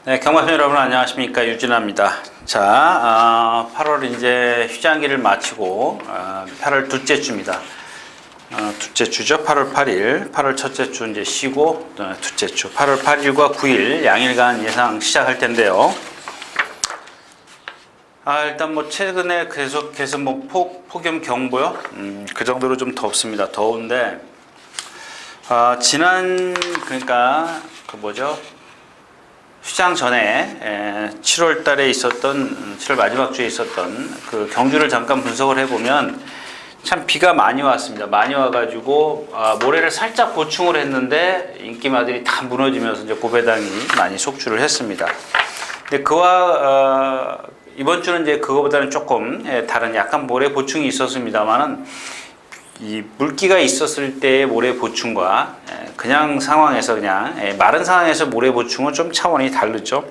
네, 경마팬 여러분 안녕하십니까, 유진아입니다. 자, 8월 이제 휴장기를 마치고 8월 둘째 주입니다. 둘째 주죠. 8월 8일, 8월 첫째 주 이제 쉬고 둘째 주 8월 8일과 9일 양일간 예상 시작할 텐데요. 일단 뭐 최근에 계속해서 뭐 폭염 경보요. 그 정도로 좀 덥습니다. 더운데 지난 그러니까 그 뭐죠? 휴장 전에 7월 달에 있었던 7월 마지막 주에 있었던 그 경주를 잠깐 분석을 해보면 참 비가 많이 왔습니다. 많이 와가지고 모래를 살짝 보충을 했는데 인기마들이 다 무너지면서 이제 고배당이 많이 속출을 했습니다. 근데 그와 이번 주는 이제 그거보다는 조금 다른 약간 모래 보충이 있었습니다만은 이 물기가 있었을 때의 모래 보충과 그냥 상황에서 그냥 마른 상황에서 모래 보충은 좀 차원이 다르죠.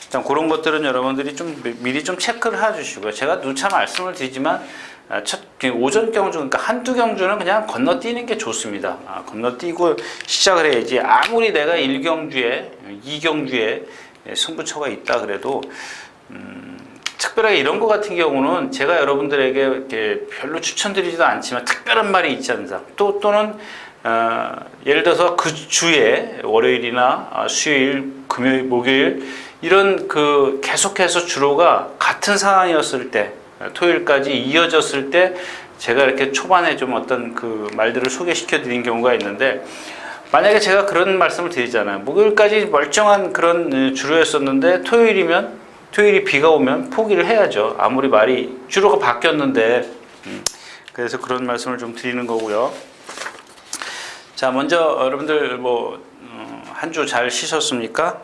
일단 그런 것들은 여러분들이 좀 미리 좀 체크를 해주시고요. 제가 누차 말씀을 드리지만 오전 경주, 그러니까 한두 경주는 그냥 건너뛰는 게 좋습니다. 건너뛰고 시작을 해야지. 아무리 내가 1경주에 2경주에 승부처가 있다 그래도 특별하게 이런 것 같은 경우는 제가 여러분들에게 이렇게 별로 추천드리지도 않지만 특별한 말이 있지 않나. 또는 예를 들어서 그 주에 월요일이나 수요일, 금요일, 목요일 이런 그 계속해서 주로가 같은 상황이었을 때 토요일까지 이어졌을 때 제가 이렇게 초반에 좀 어떤 그 말들을 소개시켜 드린 경우가 있는데, 만약에 제가 그런 말씀을 드리잖아요. 목요일까지 멀쩡한 그런 주로였었는데 토요일이 비가 오면 포기를 해야죠. 아무리 말이 주로가 바뀌었는데. 그래서 그런 말씀을 좀 드리는 거고요. 자, 먼저 여러분들 뭐 한 주 잘 쉬셨습니까?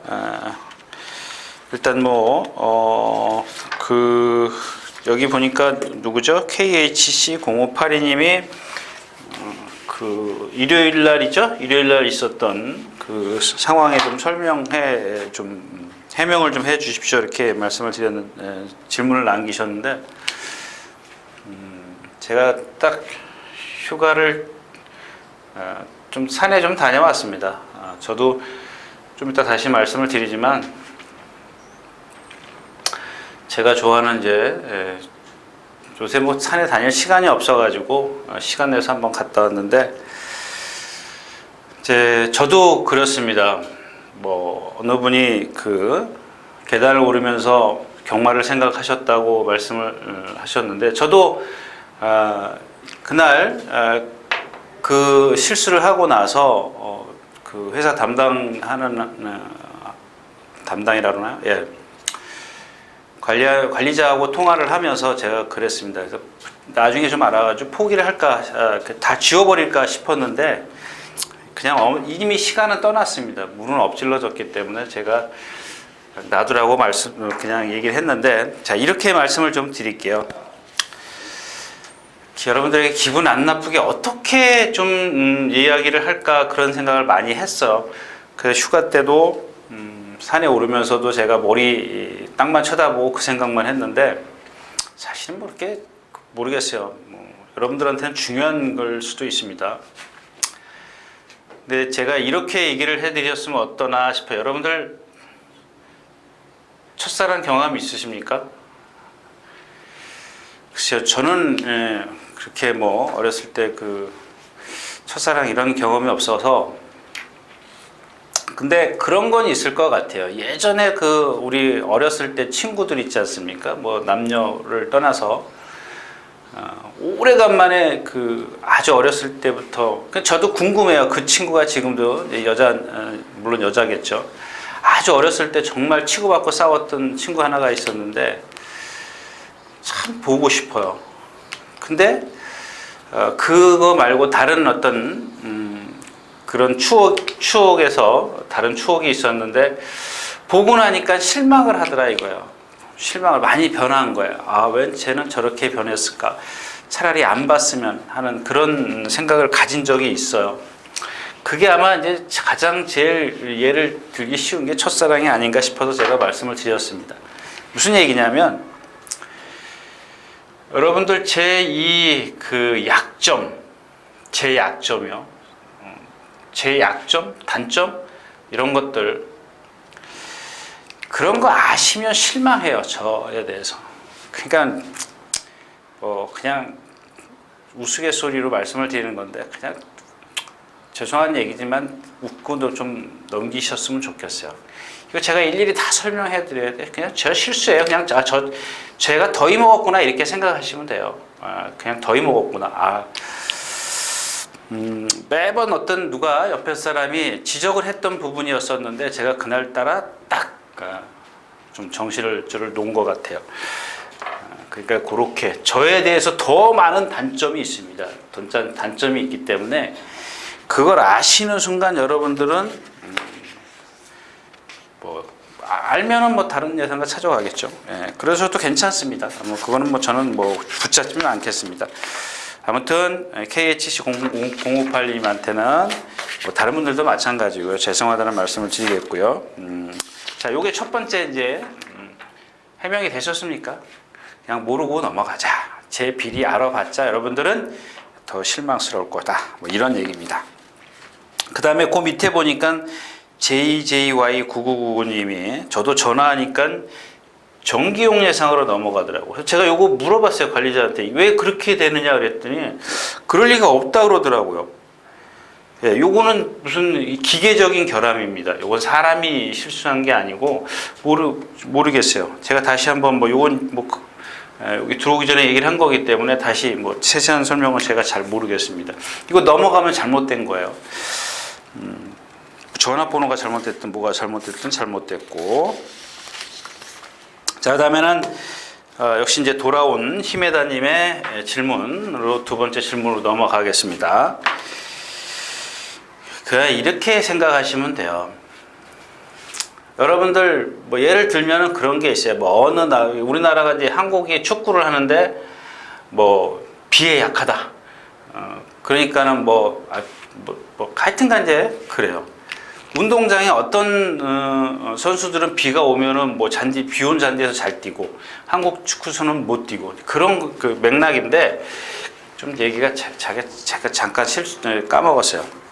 일단 여기 보니까 누구죠? KHC0582님이 그 일요일 날이죠? 일요일 날 있었던 그 상황에 좀 해명을 좀 해 주십시오. 이렇게 말씀을 드렸는데, 질문을 남기셨는데, 제가 딱 휴가를 좀 산에 좀 다녀왔습니다. 저도 좀 이따 다시 말씀을 드리지만, 제가 좋아하는 요새 뭐 산에 다닐 시간이 없어가지고 시간 내서 한번 갔다 왔는데, 저도 그렇습니다. 어느 분이 그 계단을 오르면서 경마를 생각하셨다고 말씀을 하셨는데, 저도 그날 그 실수를 하고 나서 그 회사 담당이라나요? 예. 관리자하고 통화를 하면서 제가 그랬습니다. 그래서 나중에 좀 알아가지고 포기를 할까, 다 지워버릴까 싶었는데, 그냥 이미 시간은 떠났습니다. 물은 엎질러졌기 때문에 제가 놔두라고 그냥 얘기를 했는데, 자, 이렇게 말씀을 좀 드릴게요. 여러분들에게 기분 안 나쁘게 어떻게 좀 이야기를 할까 그런 생각을 많이 했어요. 그래서 휴가 때도 산에 오르면서도 제가 머리 땅만 쳐다보고 그 생각만 했는데, 사실은 뭐 그렇게 모르겠어요. 여러분들한테는 중요한 걸 수도 있습니다. 근데 제가 이렇게 얘기를 해드렸으면 어떠나 싶어요. 여러분들 첫사랑 경험 있으십니까? 글쎄요, 저는 그렇게 어렸을 때 그 첫사랑 이런 경험이 없어서. 근데 그런 건 있을 것 같아요. 예전에 우리 어렸을 때 친구들 있지 않습니까? 남녀를 떠나서 오래간만에 아주 어렸을 때부터, 저도 궁금해요. 그 친구가 지금도 물론 여자겠죠. 아주 어렸을 때 정말 치고받고 싸웠던 친구 하나가 있었는데 참 보고 싶어요. 근데 그거 말고 다른 어떤 그런 추억에서 다른 추억이 있었는데, 보고 나니까 실망을 하더라 이거예요. 실망을 많이 변한 거예요. 왜 쟤는 저렇게 변했을까? 차라리 안 봤으면 하는 그런 생각을 가진 적이 있어요. 그게 아마 이제 가장 제일 예를 들기 쉬운 게 첫사랑이 아닌가 싶어서 제가 말씀을 드렸습니다. 무슨 얘기냐면, 여러분들 제 약점이요. 제 약점, 단점 이런 것들, 그런 거 아시면 실망해요, 저에 대해서. 그러니까 그냥 우스갯소리로 말씀을 드리는 건데 그냥 죄송한 얘기지만 웃고도 좀 넘기셨으면 좋겠어요. 이거 제가 일일이 다 설명해 드려야 돼. 그냥 저 실수예요. 그냥 제가 더위 먹었구나 이렇게 생각하시면 돼요. 그냥 더위 먹었구나. 매번 어떤 누가 옆에 사람이 지적을 했던 부분이었었는데 제가 그날따라 딱 좀 정신을 놓은 것 같아요. 그러니까 그렇게 저에 대해서 더 많은 단점이 있습니다. 단점이 있기 때문에 그걸 아시는 순간 여러분들은 알면은 다른 예상가 찾아가겠죠. 예, 그래서도 괜찮습니다. 그거는 저는 붙잡지는 않겠습니다. 아무튼 KHC058님한테는 다른 분들도 마찬가지고요. 죄송하다는 말씀을 드리겠고요. 자, 요게 첫 번째 이제 해명이 되셨습니까? 그냥 모르고 넘어가자. 제 비리 알아봤자 여러분들은 더 실망스러울 거다. 이런 얘기입니다. 그 다음에 그 밑에 보니까 JJY9999님이 저도 전화하니까 정기용 예상으로 넘어가더라고요. 제가 요거 물어봤어요, 관리자한테. 왜 그렇게 되느냐 그랬더니 그럴 리가 없다 그러더라고요. 예, 요거는 무슨 기계적인 결함입니다. 요건 사람이 실수한 게 아니고 모르겠어요. 제가 다시 한번 요건 여기 들어오기 전에 얘기를 한 거기 때문에 다시 세세한 설명은 제가 잘 모르겠습니다. 이거 넘어가면 잘못된 거예요. 전화번호가 잘못됐든 뭐가 잘못됐든 잘못됐고. 자, 그 다음에는 역시 이제 돌아온 히메다님의 질문으로 두 번째 질문으로 넘어가겠습니다. 이렇게 생각하시면 돼요. 여러분들 예를 들면은 그런 게 있어요. 우리나라가 이제 한국이 축구를 하는데 비에 약하다. 그러니까는 하여튼간 이제 그래요. 운동장에 어떤 선수들은 비가 오면은 비 온 잔디에서 잘 뛰고 한국 축구선은 못 뛰고 그런 맥락인데 좀 얘기가 제가 잠깐 까먹었어요.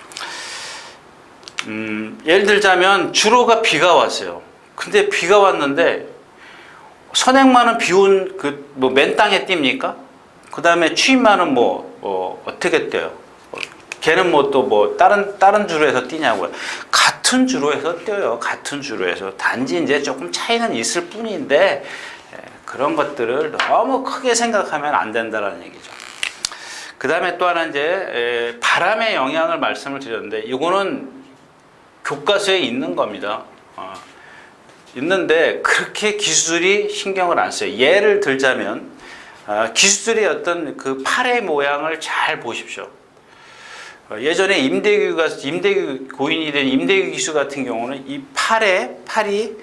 예를 들자면 주로가 비가 왔어요. 근데 비가 왔는데 선행만은 비온 맨 땅에 뜁니까? 그 다음에 취임만은 어떻게 뛰어요? 걔는 다른 주로에서 뛰냐고요. 같은 주로에서 뛰어요. 같은 주로에서. 단지 이제 조금 차이는 있을 뿐인데 그런 것들을 너무 크게 생각하면 안 된다는 얘기죠. 그 다음에 또 하나 이제 바람의 영향을 말씀을 드렸는데 이거는 교과서에 있는 겁니다. 있는데 그렇게 기술이 신경을 안 써요. 예를 들자면 기술의 어떤 팔의 모양을 잘 보십시오. 예전에 임대규 고인이 된 임대규 기수 같은 경우는 이 팔이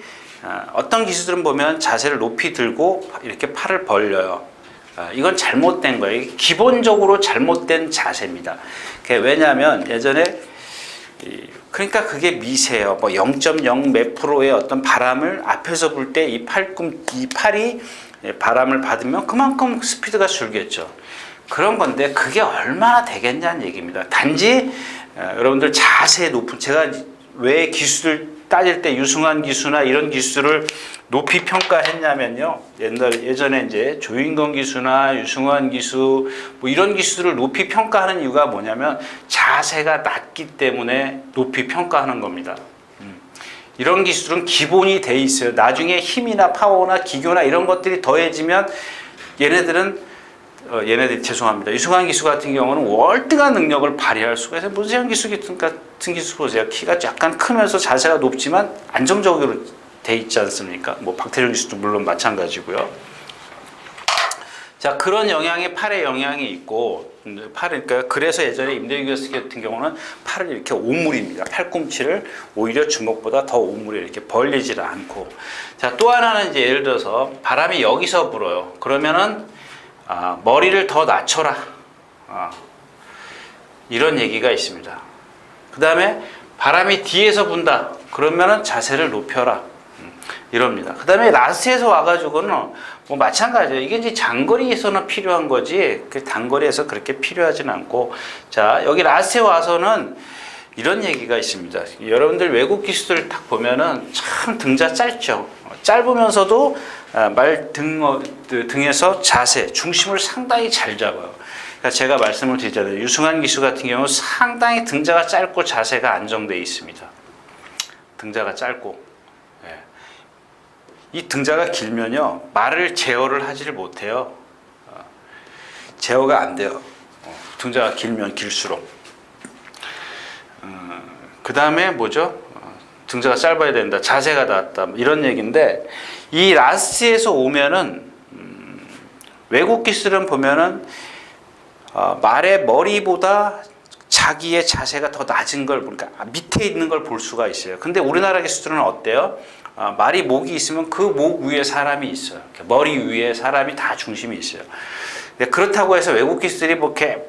어떤 기수들은 보면 자세를 높이 들고 이렇게 팔을 벌려요. 이건 잘못된 거예요. 기본적으로 잘못된 자세입니다. 왜냐하면 예전에 그러니까 그게 미세해요. 0.0 몇 프로의 어떤 바람을 앞에서 불 때 이 팔이 바람을 받으면 그만큼 스피드가 줄겠죠. 그런 건데 그게 얼마나 되겠냐는 얘기입니다. 단지 여러분들 자세 높은 제가 왜 기술을 따질 때 유승환 기수나 이런 기술을 높이 평가했냐면요. 예전에 이제 조인건 기수나 유승환 기수 이런 기수들을 높이 평가하는 이유가 뭐냐면 자세가 낮기 때문에 높이 평가하는 겁니다. 이런 기술은 기본이 돼 있어요. 나중에 힘이나 파워나 기교나 이런 것들이 더해지면 얘네들이 죄송합니다. 유승환 기수 같은 경우는 월등한 능력을 발휘할 수가 있어요. 문세영 기수 같은 기수 보세요. 키가 약간 크면서 자세가 높지만 안정적으로 돼 있지 않습니까? 박태준 기수도 물론 마찬가지고요. 자, 그런 영향이 팔에 영향이 있고 그러니까 그래서 예전에 임대규 기수 같은 경우는 팔을 이렇게 오므립니다. 팔꿈치를 오히려 주먹보다 더 오므려 이렇게 벌리지를 않고. 자, 또 하나는 이제 예를 들어서 바람이 여기서 불어요. 그러면은 머리를 더 낮춰라. 이런 얘기가 있습니다. 그 다음에 바람이 뒤에서 분다. 그러면은 자세를 높여라. 이럽니다. 그 다음에 라스트에서 와가지고는 마찬가지예요. 이게 이제 장거리에서는 필요한 거지, 단거리에서 그렇게 필요하진 않고. 자, 여기 라스트에 와서는 이런 얘기가 있습니다. 여러분들 외국 기수들 딱 보면은 참 등자 짧죠. 짧으면서도 등에서 자세, 중심을 상당히 잘 잡아요. 그러니까 제가 말씀을 드리잖아요. 유승환 기수 같은 경우 상당히 등자가 짧고 자세가 안정되어 있습니다. 등자가 짧고. 예. 이 등자가 길면요, 말을 제어를 하지를 못해요. 제어가 안 돼요. 등자가 길면 길수록. 그 다음에 뭐죠? 등자가 짧아야 된다. 자세가 낫다. 이런 얘기인데, 이 라스트에서 오면은, 외국 기술은 보면은, 말의 머리보다 자기의 자세가 더 낮은 걸, 그러니까 밑에 있는 걸 볼 수가 있어요. 근데 우리나라 기술은 어때요? 말이 목이 있으면 그 목 위에 사람이 있어요. 머리 위에 사람이 다 중심이 있어요. 그렇다고 해서 외국 기술이 뭐 이렇게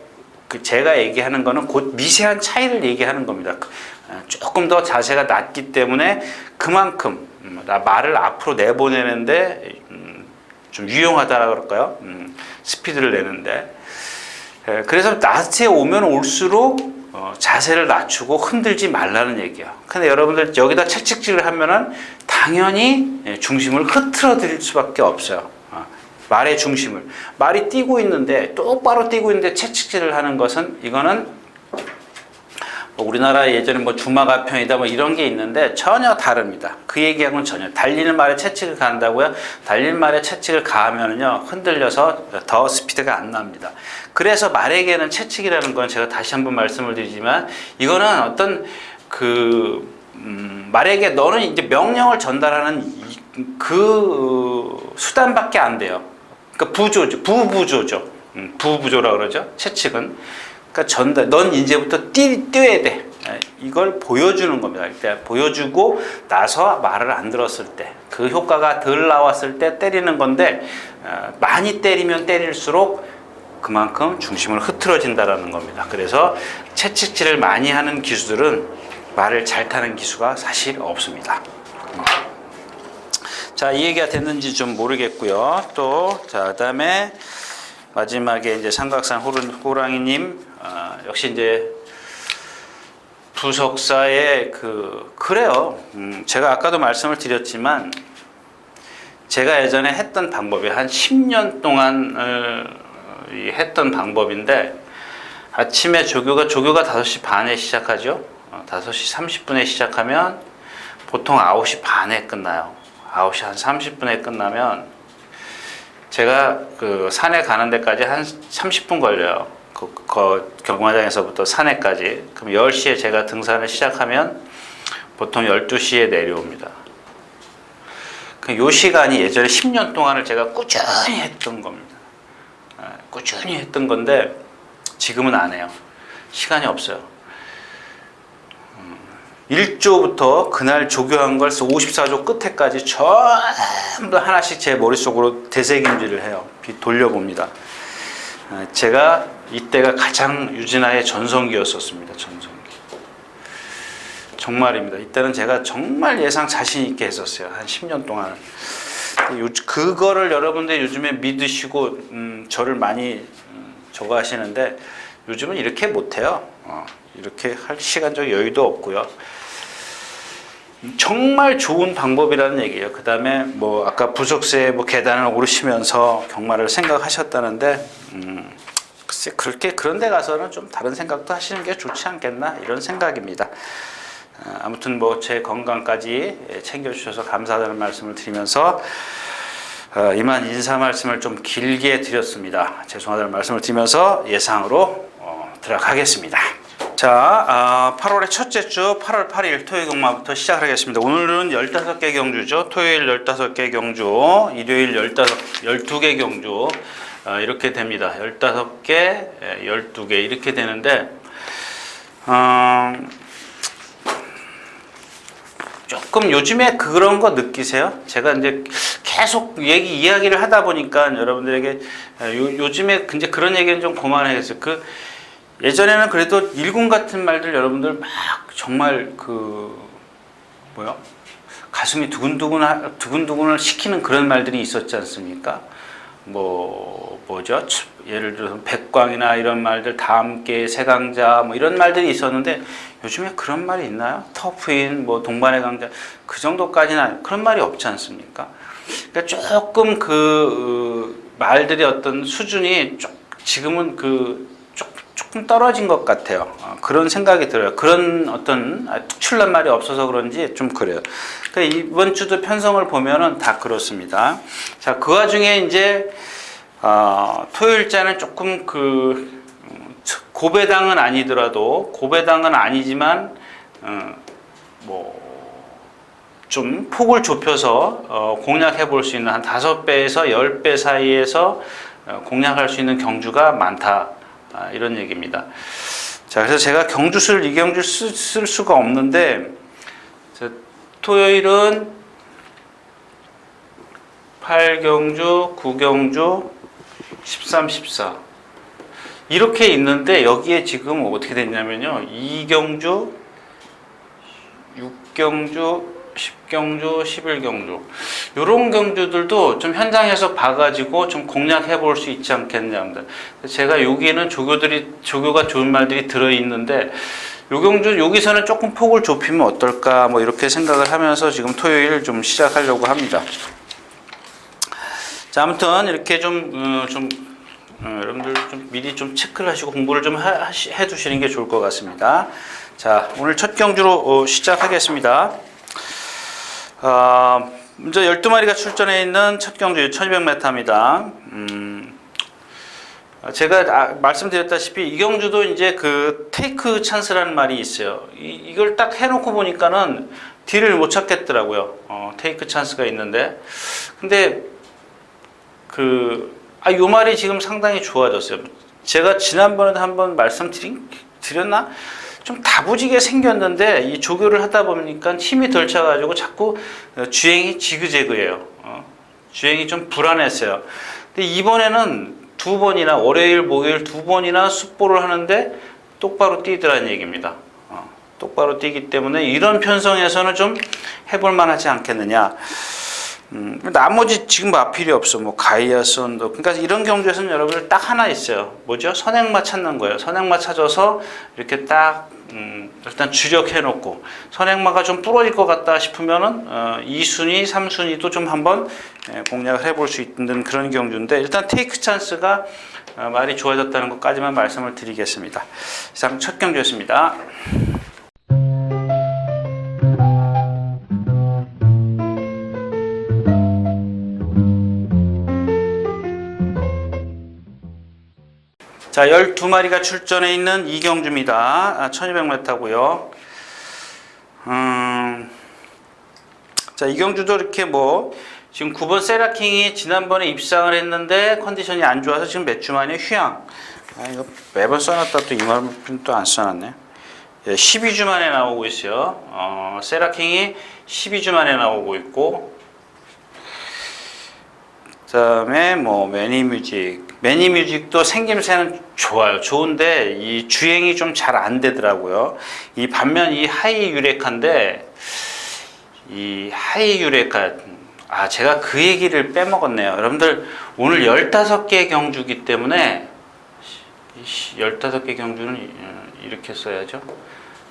제가 얘기하는 거는 곧 미세한 차이를 얘기하는 겁니다. 조금 더 자세가 낮기 때문에 그만큼 말을 앞으로 내보내는데 좀 유용하다라 그럴까요? 스피드를 내는데. 그래서 라스트에 오면 올수록 자세를 낮추고 흔들지 말라는 얘기예요. 근데 여러분들 여기다 채찍질을 하면은 당연히 중심을 흐트러뜨릴 수밖에 없어요. 말의 중심을. 말이 뛰고 있는데, 똑바로 뛰고 있는데 채찍질을 하는 것은, 이거는 뭐 우리나라 예전에 뭐 주마가평이다 뭐 이런 게 있는데 전혀 다릅니다. 그 얘기하고는 전혀. 달리는 말에 채찍을 가한다고요? 달리는 말에 채찍을 가하면요, 흔들려서 더 스피드가 안 납니다. 그래서 말에게는 채찍이라는 건 제가 다시 한번 말씀을 드리지만, 이거는 어떤 말에게 너는 이제 명령을 전달하는 그 수단밖에 안 돼요. 그러니까 부부조죠. 부부조라 그러죠. 채찍은. 그러니까 전달. 넌 이제부터 뛰어야 돼. 이걸 보여주는 겁니다. 그러니까 보여주고 나서 말을 안 들었을 때, 그 효과가 덜 나왔을 때 때리는 건데, 많이 때리면 때릴수록 그만큼 중심을 흐트러진다라는 겁니다. 그래서 채찍질을 많이 하는 기수들은 말을 잘 타는 기수가 사실 없습니다. 자, 이 얘기가 됐는지 좀 모르겠고요. 또, 자, 그 다음에 마지막에 이제 삼각산 호랑이님, 역시 이제 부석사의 그래요. 제가 아까도 말씀을 드렸지만, 제가 예전에 했던 방법이 한 10년 동안 했던 방법인데, 아침에 조교가 5시 반에 시작하죠. 5시 30분에 시작하면 보통 9시 반에 끝나요. 9시 한 30분에 끝나면 제가 그 산에 가는 데까지 한 30분 걸려요. 그 경마장에서부터 산에까지. 그럼 10시에 제가 등산을 시작하면 보통 12시에 내려옵니다. 요 시간이 예전에 10년 동안을 제가 꾸준히 했던 겁니다. 꾸준히 했던 건데 지금은 안 해요. 시간이 없어요. 1조부터 그날 조교한 걸 54조 끝에까지 전부 하나씩 제 머릿속으로 되새김질을 해요. 돌려봅니다. 제가 이때가 가장 유진아의 전성기였었습니다. 전성기. 정말입니다. 이때는 제가 정말 예상 자신 있게 했었어요. 한 10년 동안. 그거를 여러분들 요즘에 믿으시고 저를 많이 저거 하시는데 요즘은 이렇게 못해요. 이렇게 할 시간적 여유도 없고요. 정말 좋은 방법이라는 얘기예요. 그 다음에 뭐 아까 부석쇠 뭐 계단을 오르시면서 경마를 생각하셨다는데 글쎄 그런 데 가서는 좀 다른 생각도 하시는 게 좋지 않겠나 이런 생각입니다. 아무튼 뭐 제 건강까지 챙겨주셔서 감사하다는 말씀을 드리면서 이만 인사 말씀을 좀 길게 드렸습니다. 죄송하다는 말씀을 드리면서 예상으로 들어가겠습니다. 자, 8월의 첫째 주 8월 8일 토요일 경마부터 시작하겠습니다. 오늘은 15개 경주죠. 토요일 15개 경주, 일요일 12개 경주 이렇게 됩니다. 15개, 12개 이렇게 되는데 조금 요즘에 그런 거 느끼세요? 제가 이제 계속 이야기를 하다 보니까 여러분들에게 요즘에 이제 그런 얘기는 좀 그만해야겠어요. 예전에는 그래도 일군 같은 말들 여러분들 막 정말 가슴이 두근두근을 시키는 그런 말들이 있었지 않습니까? 뭐죠? 예를 들어서 백광이나 이런 말들, 다함께, 세강자 뭐 이런 말들이 있었는데 요즘에 그런 말이 있나요? 터프인, 뭐 동반의 강자 그 정도까지는 그런 말이 없지 않습니까? 그러니까 조금 말들이 어떤 수준이 지금은 조금 떨어진 것 같아요. 그런 생각이 들어요. 그런 어떤 특출난 말이 없어서 그런지 좀 그래요. 그러니까 이번 주도 편성을 보면은 다 그렇습니다. 자, 그 와중에 이제 토요일자는 조금 고배당은 아니더라도 고배당은 아니지만 좀 폭을 좁혀서 공략해 볼 수 있는 한 5배에서 10배 사이에서 공략할 수 있는 경주가 많다. 이런 얘기입니다. 자, 그래서 제가 경주수를 이 경주 쓸 수가 없는데 토요일은 8경주, 9경주, 13, 14 이렇게 있는데 여기에 지금 어떻게 됐냐면요. 2경주, 6경주, 10경주, 11경주 이런 경주들도 좀 현장에서 봐가지고 좀 공략해 볼 수 있지 않겠냐입니다. 제가 여기에는 조교가 좋은 말들이 들어있는데 요 경주 여기서는 조금 폭을 좁히면 어떨까 뭐 이렇게 생각을 하면서 지금 토요일 좀 시작하려고 합니다. 자, 아무튼 이렇게 여러분들 좀 미리 좀 체크를 하시고 공부를 좀 해 두시는 게 좋을 것 같습니다. 자, 오늘 첫 경주로 시작하겠습니다. 먼저 12마리가 출전해 있는 첫 경주 1200m입니다. 제가 말씀드렸다시피 이 경주도 이제 그 테이크 찬스라는 말이 있어요. 이걸 딱 해놓고 보니까는 딜을 못 찾겠더라고요. 테이크 찬스가 있는데. 근데 요 말이 지금 상당히 좋아졌어요. 제가 지난번에도 한번 말씀드렸나? 좀 다부지게 생겼는데 이 조교를 하다 보니까 힘이 덜 차가지고 자꾸 주행이 지그재그예요. 주행이 좀 불안했어요. 근데 이번에는 2번이나 월요일, 목요일 2번이나 숙보를 하는데 똑바로 뛰더라는 얘기입니다. 똑바로 뛰기 때문에 이런 편성에서는 좀 해볼 만하지 않겠느냐. 나머지 지금 앞필이 없어. 뭐 가이아선도. 그러니까 이런 경주에서는 여러분들 딱 하나 있어요. 뭐죠? 선행마 찾는 거예요. 선행마 찾아서 이렇게 딱 일단 주력해 놓고 선행마가 좀 부러질 것 같다 싶으면은 2순위, 3순위도 좀 한번 공략을 해볼 수 있는 그런 경주인데 일단 테이크 찬스가 말이 좋아졌다는 것까지만 말씀을 드리겠습니다. 이상 첫 경주였습니다. 자, 12마리가 출전해 있는 이경주입니다. 1200m고요. 자, 이경주도 이렇게 지금 9번 세라킹이 지난번에 입상을 했는데 컨디션이 안 좋아서 지금 몇 주 만에 휴양. 이거 매번 써놨다 또 이 말은 또 안 써놨네. 12주 만에 나오고 있어요. 세라킹이 12주 만에 나오고 있고, 그 다음에 매니뮤직도 생김새는 좋아요. 좋은데 이 주행이 좀 잘 안 되더라고요. 이 반면 이 하이 유레카인데 이 하이 유레카 제가 그 얘기를 빼먹었네요. 여러분들 오늘 15개 경주기 때문에 15개 경주는 이렇게 써야죠.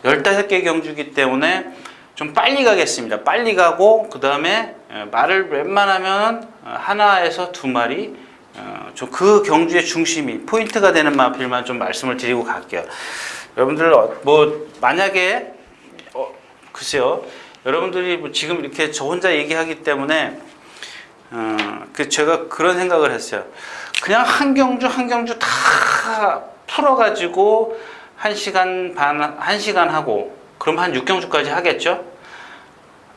15개 경주기 때문에 좀 빨리 가겠습니다. 빨리 가고 그 다음에 말을 웬만하면 하나에서 2마리 그 경주의 중심이 포인트가 되는 마필만 좀 말씀을 드리고 갈게요. 여러분들 만약에 글쎄요. 여러분들이 지금 이렇게 저 혼자 얘기하기 때문에 제가 그런 생각을 했어요. 그냥 한 경주 다 풀어가지고 1시간 반, 1시간 하고 그럼 한 6경주까지 하겠죠?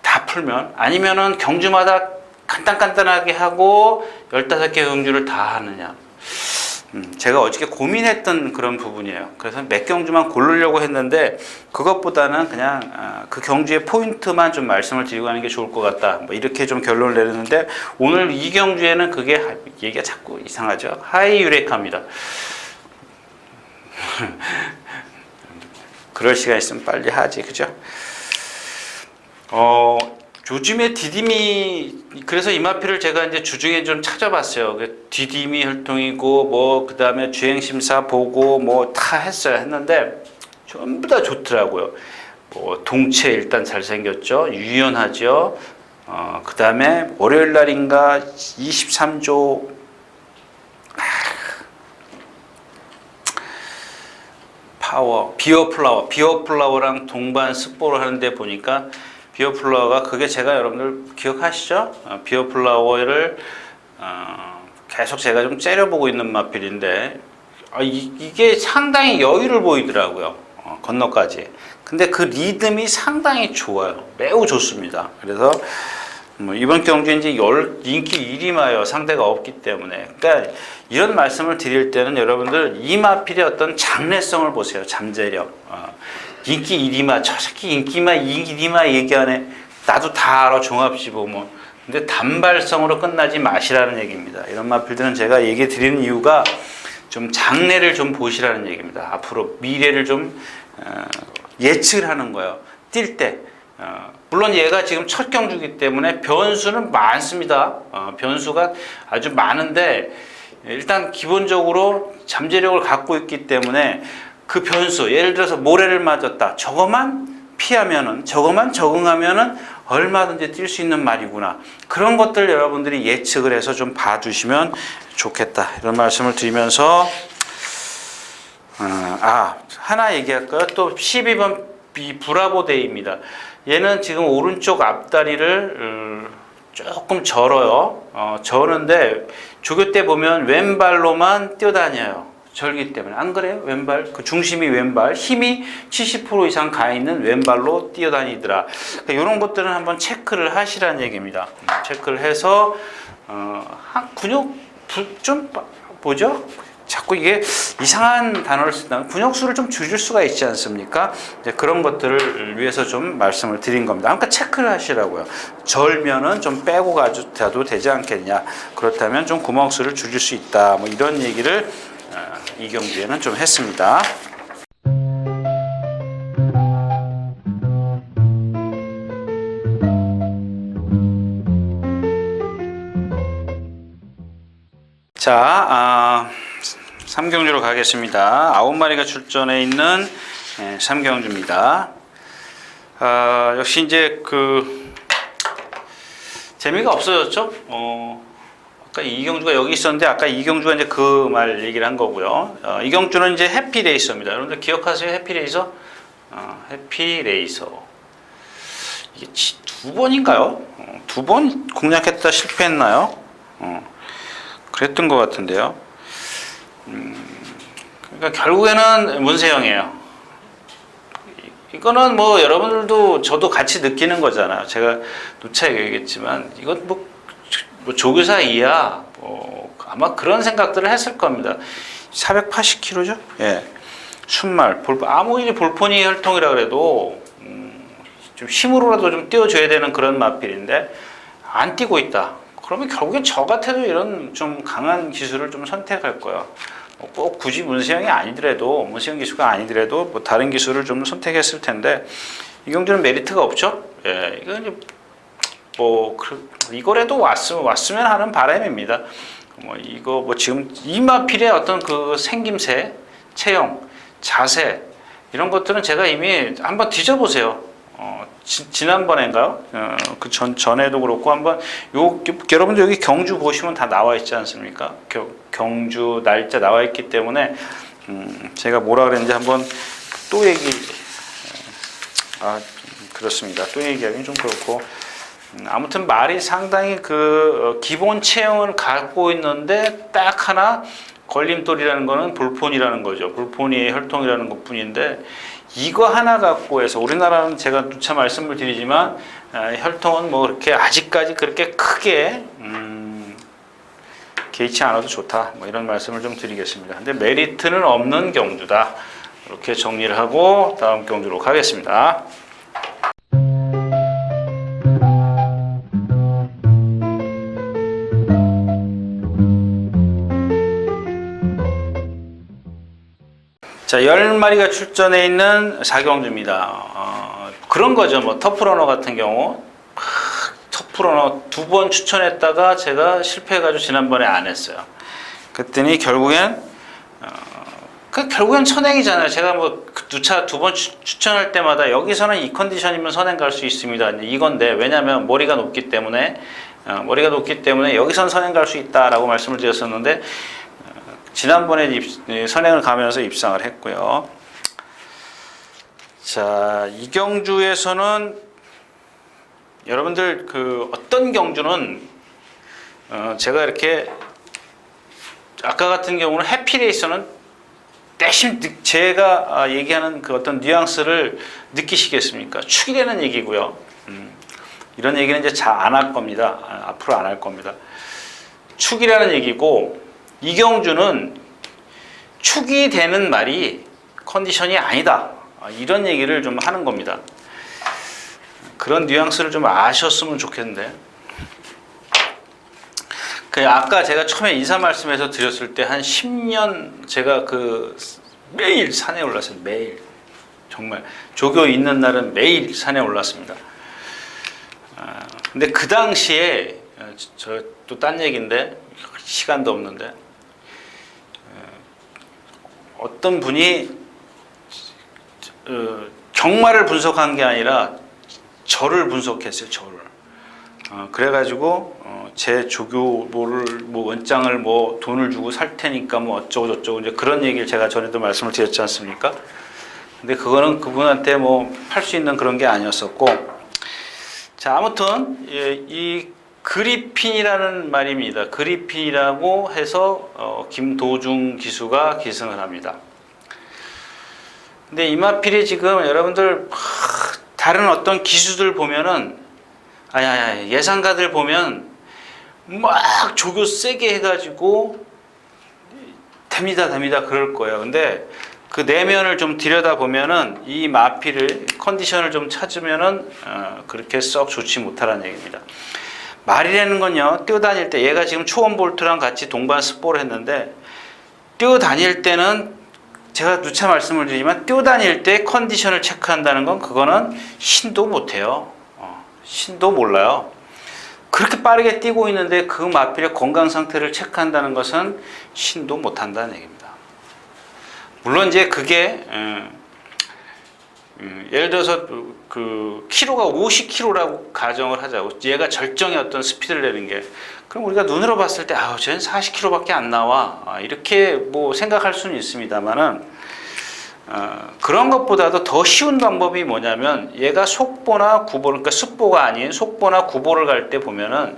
다 풀면. 아니면은 경주마다 간단하게 하고 15개 경주를 다 하느냐. 제가 어저께 고민했던 그런 부분이에요. 그래서 몇 경주만 고르려고 했는데 그것보다는 그냥 그 경주의 포인트만 좀 말씀을 드리고 하는 게 좋을 것 같다. 이렇게 좀 결론을 내렸는데 오늘 이 경주에는 그게 얘기가 자꾸 이상하죠. 하이 유레카입니다. 그럴 시간 있으면 빨리 하지, 그죠? 요즘에 디디미, 그래서 이마피를 제가 이제 주중에 좀 찾아봤어요. 디디미 혈통이고 뭐 그다음에 주행심사 보고 뭐 다 했어요. 했는데 전부 다 좋더라고요. 뭐 동체 일단 잘생겼죠. 유연하죠. 그다음에 월요일 날인가 23조 파워, 비어플라워랑 동반 습보를 하는데 보니까 비어플라워가 그게 제가 여러분들 기억하시죠? 비어플라워를 계속 제가 좀 째려보고 있는 마필인데 이게 상당히 여유를 보이더라고요. 건너까지. 근데 그 리듬이 상당히 좋아요. 매우 좋습니다. 그래서 뭐 이번 경주에 이제 인기 1위마요. 상대가 없기 때문에. 그러니까 이런 말씀을 드릴 때는 여러분들 이 마필의 어떤 장래성을 보세요. 잠재력. 인기 1위마. 저 새끼 인기마 2위마 얘기하네. 나도 다 알아. 종합시보면. 근데 단발성으로 끝나지 마시라는 얘기입니다. 이런 마필들은 제가 얘기 드리는 이유가 좀 장래를 좀 보시라는 얘기입니다. 앞으로 미래를 좀 예측을 하는 거예요. 뛸 때. 물론 얘가 지금 첫 경주이기 때문에 변수는 많습니다. 변수가 아주 많은데 일단 기본적으로 잠재력을 갖고 있기 때문에 그 변수, 예를 들어서 모래를 맞았다. 저것만 피하면은, 저것만 적응하면은 얼마든지 뛸 수 있는 말이구나. 그런 것들 여러분들이 예측을 해서 좀 봐주시면 좋겠다. 이런 말씀을 드리면서 하나 얘기할까요? 또 12번 브라보데이입니다. 얘는 지금 오른쪽 앞다리를 조금 절어요. 저는데 조교 때 보면 왼발로만 뛰어다녀요. 절기 때문에. 안 그래요? 왼발, 그 중심이 왼발, 힘이 70% 이상 가 있는 왼발로 뛰어다니더라. 그러니까 이런 것들은 한번 체크를 하시라는 얘기입니다. 체크를 해서 한 근육 좀 뭐죠? 자꾸 이게 이상한 단어를 쓴다. 근육수를 좀 줄일 수가 있지 않습니까? 이제 그런 것들을 위해서 좀 말씀을 드린 겁니다. 그러니까 체크를 하시라고요. 절면은 좀 빼고 가도 되지 않겠냐. 그렇다면 좀 구멍수를 줄일 수 있다. 뭐 이런 얘기를 이 경기에는 좀 했습니다. 자, 3경주로 가겠습니다. 9마리가 출전해 있는 3경주입니다. 역시 이제 재미가 없어졌죠? 아까 이경주가 여기 있었는데 아까 이경주가 이제 그 말 얘기를 한 거고요. 이경주는 이제 해피레이서입니다. 여러분들 기억하세요? 해피레이서? 해피레이서. 이게 두 번인가요? 두 번 공략했다 실패했나요? 그랬던 것 같은데요. 그러니까 결국에는 문세영이에요. 이거는 뭐 여러분들도 저도 같이 느끼는 거잖아요. 제가 누차 얘기했지만 이건 뭐 조교사 이야 아마 그런 생각들을 했을 겁니다. 480kg죠? 예. 순말 아무리 볼포니 혈통이라 그래도 좀 힘으로라도 좀 띄워줘야 되는 그런 마필인데 안 뛰고 있다. 그러면 결국엔 저 같아도 이런 좀 강한 기술을 좀 선택할 거예요. 꼭 굳이 문세영이 아니더라도 문세영 기수가 아니더라도 뭐 다른 기술을 좀 선택했을 텐데 이 경주는 메리트가 없죠. 예, 이건 이거라도 왔으면 하는 바람입니다. 이거 지금 이마필의 어떤 그 생김새, 체형, 자세 이런 것들은 제가 이미 한번 뒤져보세요. 지난번인가요? 그 전에도 그렇고 한번 여러분들 여기 경주 보시면 다 나와 있지 않습니까? 경주 날짜 나와 있기 때문에 제가 뭐라 그랬는지 한번 또 그렇습니다. 또 얘기하기는 좀 그렇고 아무튼 말이 상당히 그 기본 체형을 갖고 있는데 딱 하나 걸림돌이라는 거는 볼폰이라는 거죠. 볼포니의 혈통이라는 것 뿐인데 이거 하나 갖고 해서 우리나라는 제가 누차 말씀을 드리지만 혈통은 뭐 그렇게 아직까지 그렇게 크게 개의치 않아도 좋다. 뭐 이런 말씀을 좀 드리겠습니다. 근데 메리트는 없는 경주다. 이렇게 정리를 하고 다음 경주로 가겠습니다. 자, 10마리가 출전해 있는 4경주입니다. 그런 거죠. 뭐 터프러너 같은 경우 10%나 2번 추천했다가 제가 실패해가지고 지난번에 안 했어요. 그랬더니 결국엔 결국엔 선행이잖아요. 제가 뭐 누차 2번 추천할 때마다 여기서는 이 컨디션이면 선행 갈 수 있습니다. 이건데 왜냐하면 머리가 높기 때문에 여기선 선행 갈 수 있다라고 말씀을 드렸었는데 지난번에 선행을 가면서 입상을 했고요. 자, 이 경주에서는 여러분들 어떤 경주는 제가 이렇게 아까 같은 경우는 해피레이서는 대신 제가 얘기하는 어떤 뉘앙스를 느끼시겠습니까? 축이라는 얘기고요. 이런 얘기는 이제 잘 안 할 겁니다. 앞으로 안 할 겁니다. 축이라는 얘기고 이 경주는 축이 되는 말이 컨디션이 아니다. 이런 얘기를 좀 하는 겁니다. 그런 뉘앙스를 좀 아셨으면 좋겠는데. 아까 제가 처음에 인사 말씀에서 드렸을 때 한 10년 제가 매일 산에 올랐어요. 매일. 정말 조교 있는 날은 매일 산에 올랐습니다. 근데 그 당시에 저 또 딴 얘기인데 시간도 없는데 어떤 분이 경마를 분석한 게 아니라 저를 분석했어요. 저를. 그래가지고 제 조교를 원장을 돈을 주고 살 테니까 어쩌고 저쩌고 이제 그런 얘기를 제가 전에도 말씀을 드렸지 않습니까? 근데 그거는 그분한테 할 수 있는 그런 게 아니었었고, 자, 아무튼 이 그리핀이라는 말입니다. 그리핀이라고 해서 김도중 기수가 기승을 합니다. 근데 이마필이 지금 여러분들 다른 어떤 기수들 보면은 예상가들 보면 막 조교 세게 해가지고 됩니다 그럴 거예요. 근데 그 내면을 좀 들여다 보면은 이 마필을 컨디션을 좀 찾으면은 그렇게 썩 좋지 못하라는 얘기입니다. 말이라는 건요, 뛰어다닐 때 얘가 지금 초원 볼트랑 같이 동반 스포를 했는데 뛰어다닐 때는 제가 누차 말씀을 드리지만 뛰어다닐 때 컨디션을 체크한다는 건 그거는 신도 못해요. 신도 몰라요. 그렇게 빠르게 뛰고 있는데 그 마필의 건강 상태를 체크한다는 것은 신도 못한다는 얘기입니다. 물론 이제 그게 예를 들어서 키로가 50km라고 가정을 하자고, 얘가 절정의 어떤 스피드를 내는 게, 그럼 우리가 눈으로 봤을 때 쟤는 40km밖에 안 나와 이렇게 생각할 수는 있습니다만은 그런 것보다도 더 쉬운 방법이 뭐냐면 얘가 속보나 구보를, 그러니까 숫보가 아닌 속보나 구보를 갈 때 보면은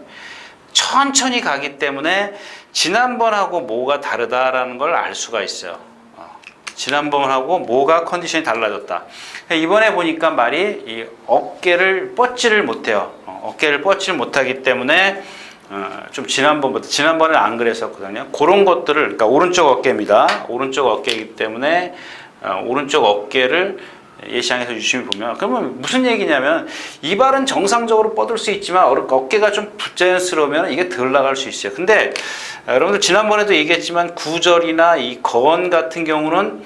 천천히 가기 때문에 지난번하고 뭐가 다르다라는 걸 알 수가 있어요. 지난번하고 뭐가 컨디션이 달라졌다. 이번에 보니까 말이 이 어깨를 뻗지를 못해요. 어깨를 뻗지를 못하기 때문에 좀 지난번에는 안 그랬었거든요. 그런 것들을, 그러니까 오른쪽 어깨입니다. 오른쪽 어깨이기 때문에 오른쪽 어깨를 예시항에서 유심히 보면, 그러면 무슨 얘기냐면 이 발은 정상적으로 뻗을 수 있지만 어깨가 좀 부자연스러우면 이게 덜 나갈 수 있어요. 근데 여러분들 지난번에도 얘기했지만 구절이나 이 건 같은 경우는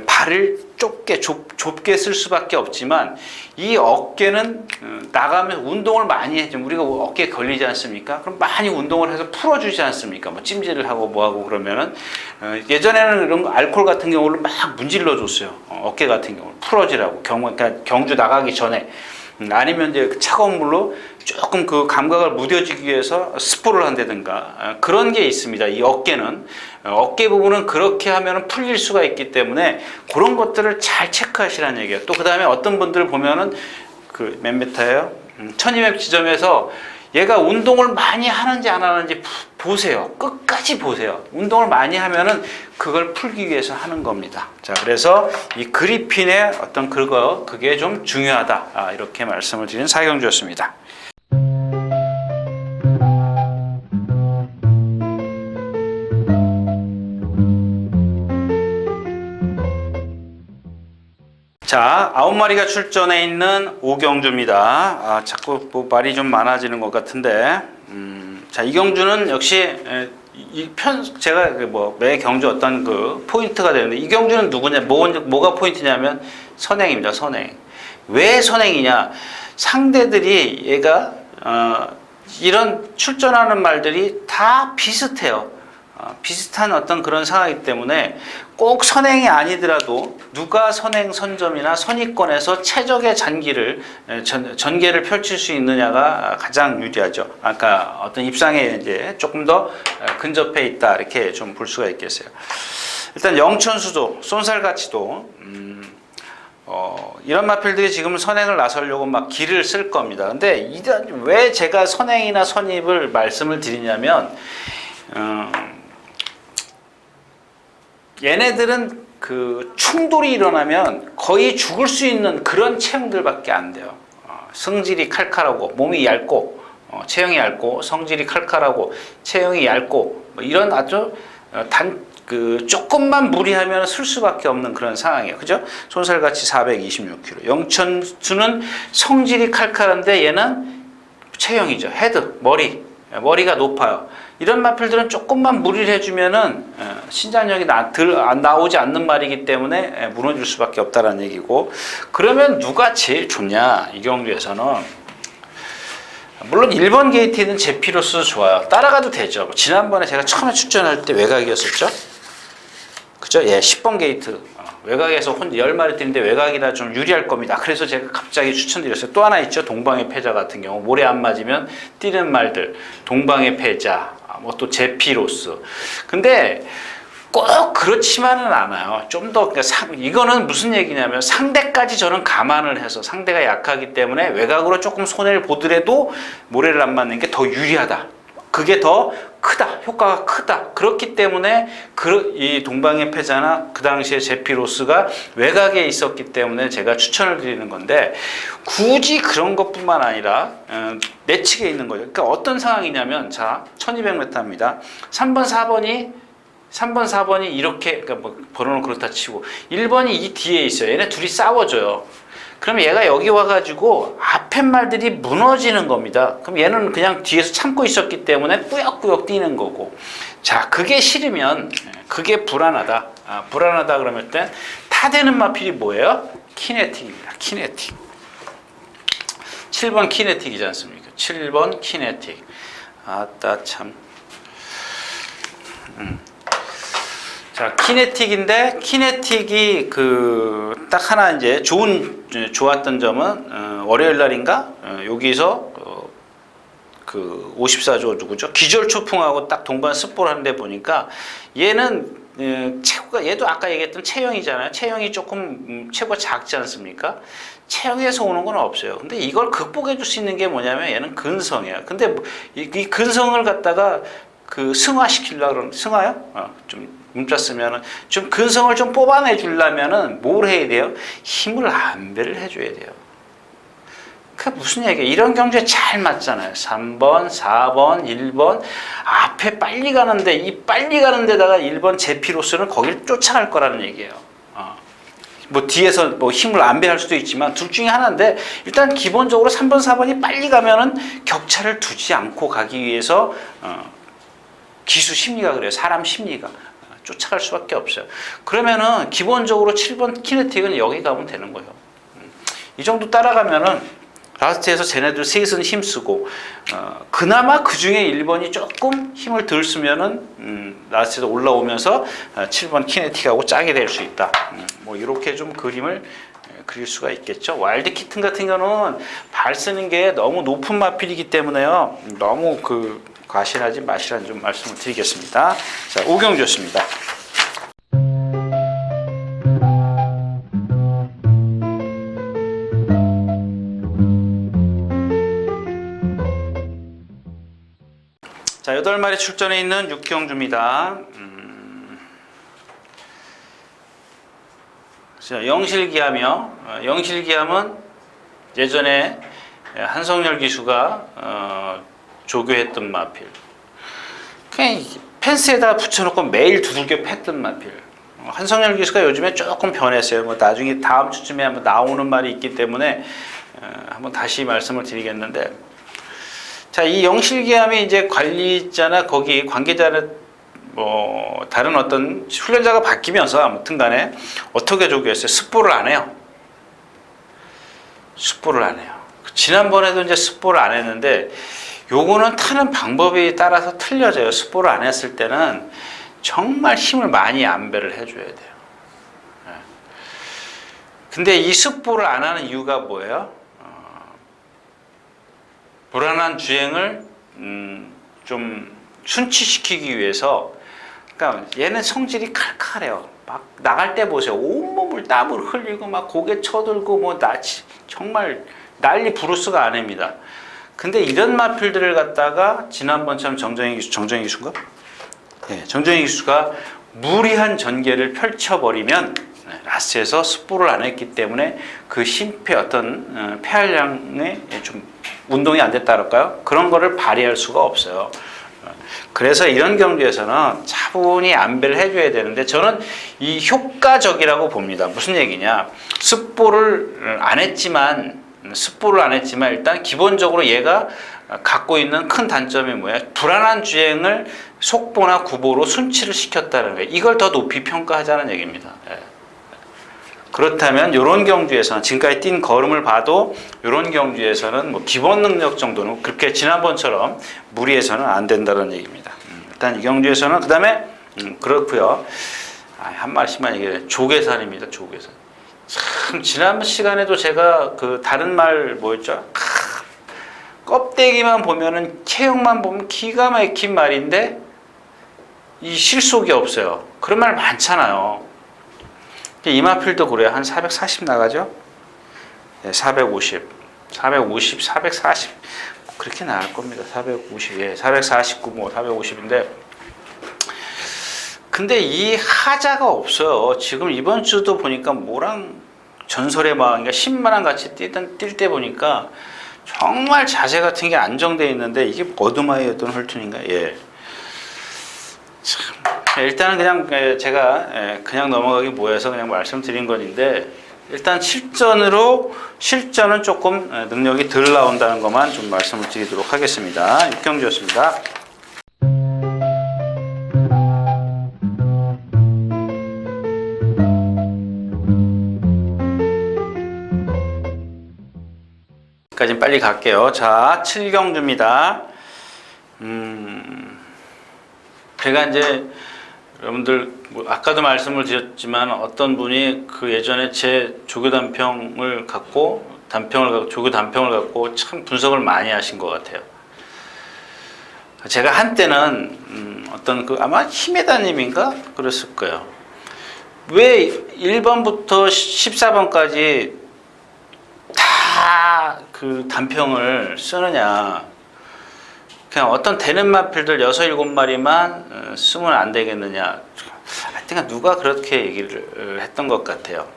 발을 좁게 쓸 수밖에 없지만 이 어깨는 나가면 운동을 많이 해죠. 우리가 어깨에 걸리지 않습니까? 그럼 많이 운동을 해서 풀어주지 않습니까? 찜질을 하고 뭐하고 그러면은 예전에는 이런 알코올 같은 경우를 막 문질러 줬어요. 어깨 같은 경우를 풀어지라고 그러니까 경주 나가기 전에. 아니면 이제 차가운 물로 조금 그 감각을 무뎌지기 위해서 스포를 한다든가 그런 게 있습니다. 이 어깨는 어깨 부분은 그렇게 하면 풀릴 수가 있기 때문에 그런 것들을 잘 체크하시라는 얘기예요. 또 그 다음에 어떤 분들을 보면은 몇 메타예요? 1200 지점에서 얘가 운동을 많이 하는지 안 하는지 보세요. 끝까지 보세요. 운동을 많이 하면은 그걸 풀기 위해서 하는 겁니다. 자, 그래서 이 그리핀의 어떤 그게 좀 중요하다. 이렇게 말씀을 드린 사경주였습니다. 자, 9마리가 출전해 있는 오경주입니다. 자꾸 말이 좀 많아지는 것 같은데, 자, 이 경주는 역시 제가 매 경주 어떤 포인트가 되는데, 이 경주는 누구냐, 뭐가 포인트냐면 선행입니다. 선행. 왜 선행이냐? 상대들이 얘가 이런 출전하는 말들이 다 비슷해요. 비슷한 어떤 그런 상황이기 때문에 꼭 선행이 아니더라도 누가 선행 선점이나 선의권에서 최적의 전개를 펼칠 수 있느냐가 가장 유리하죠. 아까 어떤 입상에 이제 조금 더 근접해 있다 이렇게 좀 볼 수가 있겠어요. 일단 영천수도, 쏜살같이도 이런 마필들이 지금 선행을 나서려고 막 길을 쓸 겁니다. 근데 왜 제가 선행이나 선입을 말씀을 드리냐면 얘네들은 그 충돌이 일어나면 거의 죽을 수 있는 그런 체형들밖에 안 돼요. 성질이 칼칼하고 몸이 얇고 체형이 얇고 성질이 칼칼하고 체형이 얇고 뭐 이런 아주 조금만 무리하면 쓸 수밖에 없는 그런 상황이에요. 그죠? 쏜살같이 426kg. 영천수는 성질이 칼칼한데 얘는 체형이죠. 헤드, 머리가 높아요. 이런 마필들은 조금만 무리를 해주면은 신장력이 나오지 않는 말이기 때문에 무너질 수밖에 없다는 얘기고, 그러면 누가 제일 좋냐 이 경주에서는 물론 1번 게이트는 제피로스 좋아요. 따라가도 되죠. 지난번에 제가 처음에 출전할 때 외곽이었었죠. 그죠? 예, 10번 게이트 외곽에서 혼자 10마리 뛰는데 외곽이라 좀 유리할 겁니다. 그래서 제가 갑자기 추천드렸어요. 또 하나 있죠. 동방의 패자 같은 경우 모래 안 맞으면 뛰는 말들, 동방의 패자, 뭐 또 제피로스. 근데 꼭 그렇지만은 않아요. 좀 더 이거는 무슨 얘기냐면 상대까지 저는 감안을 해서 상대가 약하기 때문에 외곽으로 조금 손해를 보더라도 모래를 안 맞는 게 더 유리하다. 그게 더 크다. 효과가 크다. 그렇기 때문에 이 동방의 패자나 그 당시에 제피로스가 외곽에 있었기 때문에 제가 추천을 드리는 건데, 굳이 그런 것뿐만 아니라 내측에 있는 거죠. 그러니까 어떤 상황이냐면, 자 1200m입니다. 3번 4번이 이렇게, 그러니까 뭐 번호는 그렇다 치고 1번이 이 뒤에 있어요. 얘네 둘이 싸워줘요. 그럼 얘가 여기 와가지고 앞에 말들이 무너지는 겁니다. 그럼 얘는 그냥 뒤에서 참고 있었기 때문에 꾸역꾸역 뛰는 거고. 자, 그게 싫으면, 그게 불안하다. 불안하다 그러면 일단 타되는 마필이 뭐예요? 키네틱입니다. 키네틱. 7번 키네틱이지 않습니까? 7번 키네틱. 아따 참. 자, 키네틱인데, 키네틱이 딱 하나 이제 좋았던 점은, 월요일 날인가? 여기서, 54조 누구죠? 기절초풍하고 딱 동반 습보를 하는데 보니까, 얘는, 얘도 아까 얘기했던 체형이잖아요. 체형이 조금, 체구가 작지 않습니까? 체형에서 오는 건 없어요. 근데 이걸 극복해 줄 수 있는 게 뭐냐면, 얘는 근성이에요. 근데 이 근성을 갖다가, 승화시키려고 그러는, 승화요? 좀, 문자 쓰면은 좀 근성을 좀 뽑아내 주려면은 뭘 해야 돼요? 힘을 안배를 해줘야 돼요. 그 무슨 얘기예요? 이런 경주에 잘 맞잖아요. 3번, 4번, 1번 앞에 빨리 가는데 이 빨리 가는 데다가 1번 제피로스는 거길 쫓아갈 거라는 얘기예요. 뭐 뒤에서 뭐 힘을 안배할 수도 있지만 둘 중에 하나인데, 일단 기본적으로 3번, 4번이 빨리 가면은 격차를 두지 않고 가기 위해서 기수 심리가 그래요. 사람 심리가. 쫓아갈 수밖에 없어요. 그러면은 기본적으로 7번 키네틱은 여기 가면 되는 거예요. 이 정도 따라가면은 라스트에서 쟤네들 셋은 힘쓰고, 그나마 그 중에 1번이 조금 힘을 덜 쓰면은 라스트에서 올라오면서 7번 키네틱하고 짝이 될 수 있다. 뭐 이렇게 좀 그림을 그릴 수가 있겠죠. 와일드 키튼 같은 경우는 발 쓰는 게 너무 높은 마필이기 때문에요. 너무 과신하지 마시라는 좀 말씀을 드리겠습니다. 자, 오경주였습니다. 자, 8마리 출전해 있는 육경주입니다. 자, 영실기암이요. 영실기암은 예전에 한성열 기수가 조교했던 마필. 그냥 펜스에다 붙여놓고 매일 두들겨 팼던 마필. 한성열 기수가 요즘에 조금 변했어요. 뭐 나중에 다음 주쯤에 한번 나오는 말이 있기 때문에 한번 다시 말씀을 드리겠는데, 자, 이 영실기암이 이제 관리자나 거기 관계자는 뭐 다른 어떤 훈련자가 바뀌면서 아무튼간에 어떻게 조교했어요? 습보를 안 해요. 습보를 안 해요. 지난번에도 이제 습보를 안 했는데 요거는 타는 방법에 따라서 틀려져요. 습보를 안 했을 때는 정말 힘을 많이 안배를 해줘야 돼요. 근데 이 습보를 안 하는 이유가 뭐예요? 불안한 주행을 좀 순치시키기 위해서. 그러니까 얘는 성질이 칼칼해요. 막 나갈 때 보세요. 온몸을 땀을 흘리고 막 고개 쳐들고 뭐 정말 난리 부르스가 아닙니다. 근데 이런 마필들을 갖다가 지난번처럼 정정희 기수인가? 네, 정정희 기수가 무리한 전개를 펼쳐버리면 라스에서 습보를 안 했기 때문에 그 심폐 어떤 폐활량에 좀 운동이 안 됐다 그럴까요? 그런 거를 발휘할 수가 없어요. 그래서 이런 경주에서는 차분히 안배를 해줘야 되는데 저는 이 효과적이라고 봅니다. 무슨 얘기냐? 습보를 안 했지만 일단 기본적으로 얘가 갖고 있는 큰 단점이 뭐야? 불안한 주행을 속보나 구보로 순치를 시켰다는 거예요. 이걸 더 높이 평가하자는 얘기입니다. 그렇다면 이런 경주에서는 지금까지 뛴 걸음을 봐도 이런 경주에서는 뭐 기본 능력 정도는 그렇게 지난번처럼 무리해서는 안 된다는 얘기입니다. 일단 이 경주에서는 그 다음에 그렇고요. 한 말씩만 얘기해요. 조계산입니다. 조계산. 참 지난 시간에도 제가 그 다른 말 뭐였죠? 껍데기만 보면은 체형만 보면 기가 막힌 말인데 이 실속이 없어요. 그런 말 많잖아요. 이마필도 그래요. 한 440 나가죠? 네, 440, 440 그렇게 나갈 겁니다. 450, 예, 449, 뭐 450인데 근데 이 하자가 없어요. 지금 이번 주도 보니까 뭐랑 전설의 마왕인가 10만원 같이 뛸 때 보니까 정말 자세 같은 게 안정되어 있는데 이게 어드마이어던 헐튼인가? 예. 참. 일단은 그냥 제가 그냥 넘어가기 뭐해서 그냥 말씀드린 건데 일단 실전은 조금 능력이 덜 나온다는 것만 좀 말씀을 드리도록 하겠습니다. 육경주였습니다. 여기까지 빨리 갈게요. 자, 7경주입니다. 제가 이제 여러분들 뭐 아까도 말씀을 드렸지만 어떤 분이 그 예전에 제 조교 단평을 갖고 조교 단평을 갖고 참 분석을 많이 하신 것 같아요. 제가 한때는 어떤 그 아마 히메다님인가 그랬을 거예요. 왜 1번부터 14번까지 다 그 단평을 쓰느냐? 그냥 어떤 되는 마필들 6, 7마리만 쓰면 안 되겠느냐. 하여튼 누가 그렇게 얘기를 했던 것 같아요.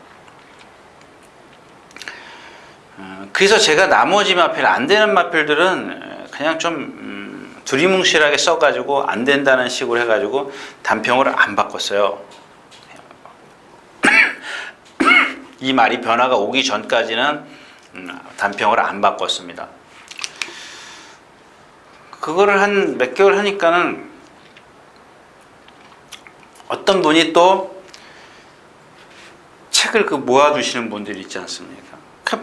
그래서 제가 나머지 마필, 안 되는 마필들은 그냥 좀 두리뭉실하게 써가지고 안 된다는 식으로 해가지고 단평을 안 바꿨어요. 이 말이 변화가 오기 전까지는 단평을 안 바꿨습니다. 그거를 한 몇 개월 하니까는 어떤 분이 또 책을 모아두시는 분들이 있지 않습니까?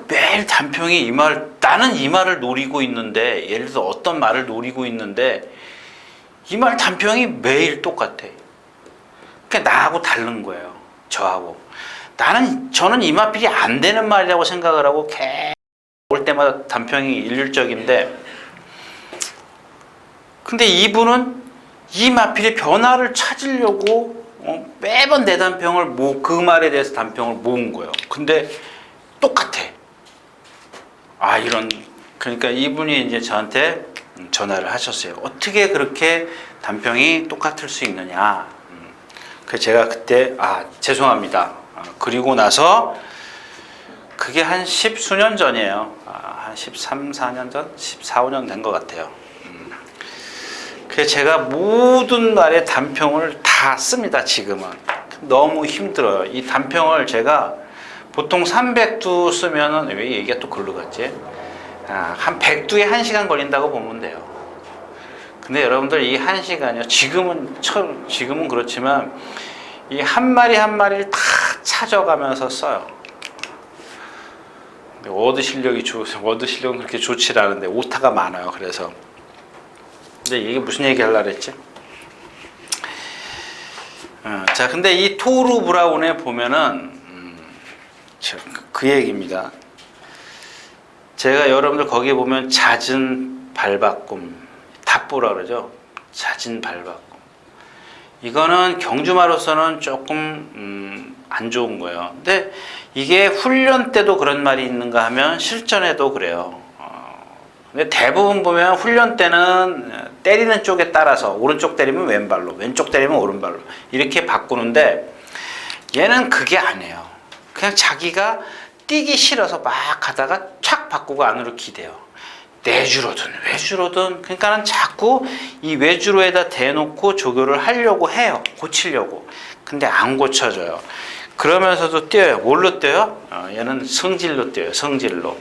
매일 단평이 나는 이 말을 노리고 있는데, 예를 들어 어떤 말을 노리고 있는데, 이 말 단평이 매일 똑같아. 나하고 다른 거예요. 저하고. 저는 이 마필이 안 되는 말이라고 생각을 하고, 계속 올 때마다 단평이 일률적인데, 근데 이분은 이 마필의 변화를 찾으려고 매번 내 단평을 그 말에 대해서 단평을 모은 거예요. 근데 똑같아. 그러니까 이분이 이제 저한테 전화를 하셨어요. 어떻게 그렇게 단평이 똑같을 수 있느냐. 그래서 제가 그때 죄송합니다. 그리고 나서 그게 한 10수년 전이에요. 한 13, 14년 전? 14, 15년 된 것 같아요. 그래서 제가 모든 말의 단평을 다 씁니다. 지금은 너무 힘들어요. 이 단평을 제가 보통 300두 쓰면은 왜 얘기가 또 글로 갔지? 한 100두에 1시간 걸린다고 보면 돼요. 근데 여러분들 이 1시간이요. 지금은 그렇지만 이 한 마리 한 마리를 다 찾아가면서 써요. 워드 실력이 워드 실력은 그렇게 좋지 않은데 오타가 많아요. 그래서 근데 이게 무슨 얘기 하려고 했지? 자, 근데 이 토르 브라운에 보면은 그 얘기입니다. 제가 여러분들 거기에 보면 잦은 발바꿈, 답보라 그러죠. 잦은 발바꿈. 이거는 경주마로서는 조금 안 좋은 거예요. 근데 이게 훈련 때도 그런 말이 있는가 하면 실전에도 그래요. 근데 대부분 보면 훈련 때는 때리는 쪽에 따라서 오른쪽 때리면 왼발로, 왼쪽 때리면 오른발로 이렇게 바꾸는데 얘는 그게 아니에요. 그냥 자기가 뛰기 싫어서 막 가다가 촥 바꾸고 안으로 기대요. 내주로든 외주로든 그러니까는 자꾸 이 외주로에다 대놓고 조교를 하려고 해요. 고치려고. 근데 안 고쳐져요. 그러면서도 뛰어요. 뭘로 뛰어요? 얘는 성질로 뛰어요. 성질로.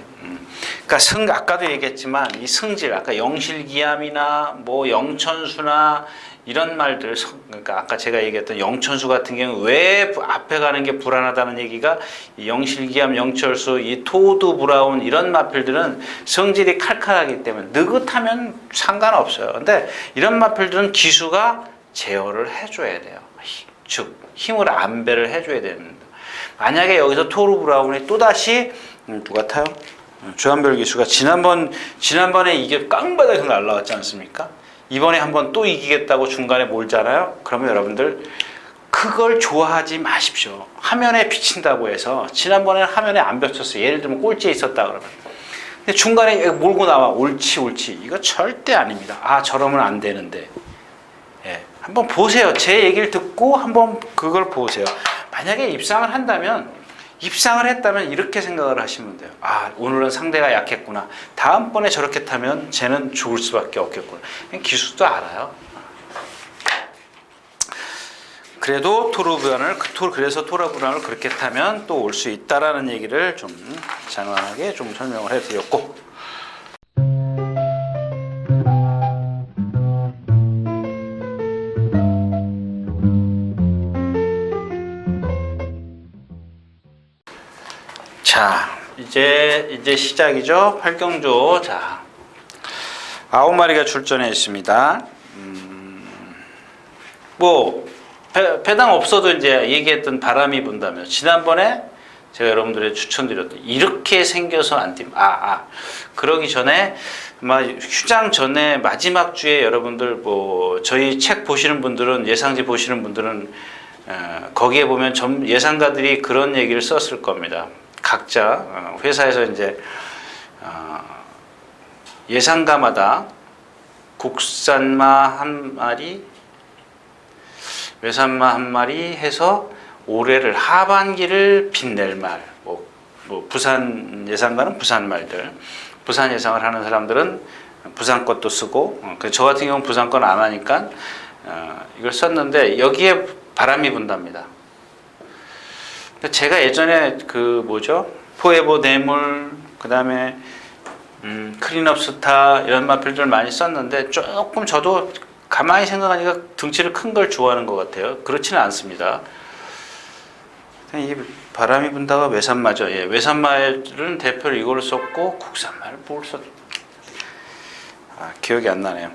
그러니까 아까도 얘기했지만 이 성질, 아까 영실기암이나 뭐 영천수나 이런 말들, 그러니까 아까 제가 얘기했던 영천수 같은 경우 왜 앞에 가는 게 불안하다는 얘기가 영실기암, 영철수, 이 토드 브라운 이런 마필들은 성질이 칼칼하기 때문에 느긋하면 상관없어요. 근데 이런 마필들은 기수가 제어를 해줘야 돼요. 즉 힘을 안배를 해줘야 됩니다. 만약에 여기서 토르 브라운이 또다시 누가 타요? 조한별 기수가 지난번에 이게 깡바닥에서 날라왔지 않습니까? 이번에 한번 또 이기겠다고 중간에 몰잖아요. 그러면 여러분들 그걸 좋아하지 마십시오. 화면에 비친다고 해서 지난번에는 화면에 안 비쳤어요. 예를 들면 꼴찌에 있었다 그러면 근데 중간에 몰고 나와 옳지 이거 절대 아닙니다. 아 저러면 안 되는데 예, 한번 보세요. 제 얘기를 듣고 한번 그걸 보세요. 만약에 입상을 했다면 이렇게 생각을 하시면 돼요. 아, 오늘은 상대가 약했구나. 다음번에 저렇게 타면 쟤는 죽을 수밖에 없겠구나. 기수도 알아요. 그래도 그래서 토르 브라운을 그렇게 타면 또 올 수 있다라는 얘기를 좀 장황하게 좀 설명을 해드렸고. 자, 이제 시작이죠. 8경주. 자, 9마리가 출전해 있습니다. 배당 없어도 이제 얘기했던 바람이 분다면 지난번에 제가 여러분들의 추천드렸던 이렇게 생겨서 안 뛰면 그러기 전에 아마 휴장 전에 마지막 주에 여러분들 저희 책 보시는 분들은 예상지 보시는 분들은 거기에 보면 예상가들이 그런 얘기를 썼을 겁니다. 각자 회사에서 이제 예상가마다 국산마 한 마리, 외산마 한 마리 해서 올해를 하반기를 빛낼 말, 부산 예상가는 부산 말들, 부산 예상을 하는 사람들은 부산 것도 쓰고, 저 같은 경우는 부산 건 안 하니까 이걸 썼는데 여기에 바람이 분답니다. 제가 예전에 포에버 뇌물, 그 다음에 클린업 스타 이런 마필들 많이 썼는데 조금 저도 가만히 생각하니까 등치를 큰 걸 좋아하는 것 같아요. 그렇지는 않습니다. 이 바람이 분다가 외산마죠. 예, 외산마는 대표를 이걸로 썼고 국산마를 뭘 썼? 기억이 안 나네요.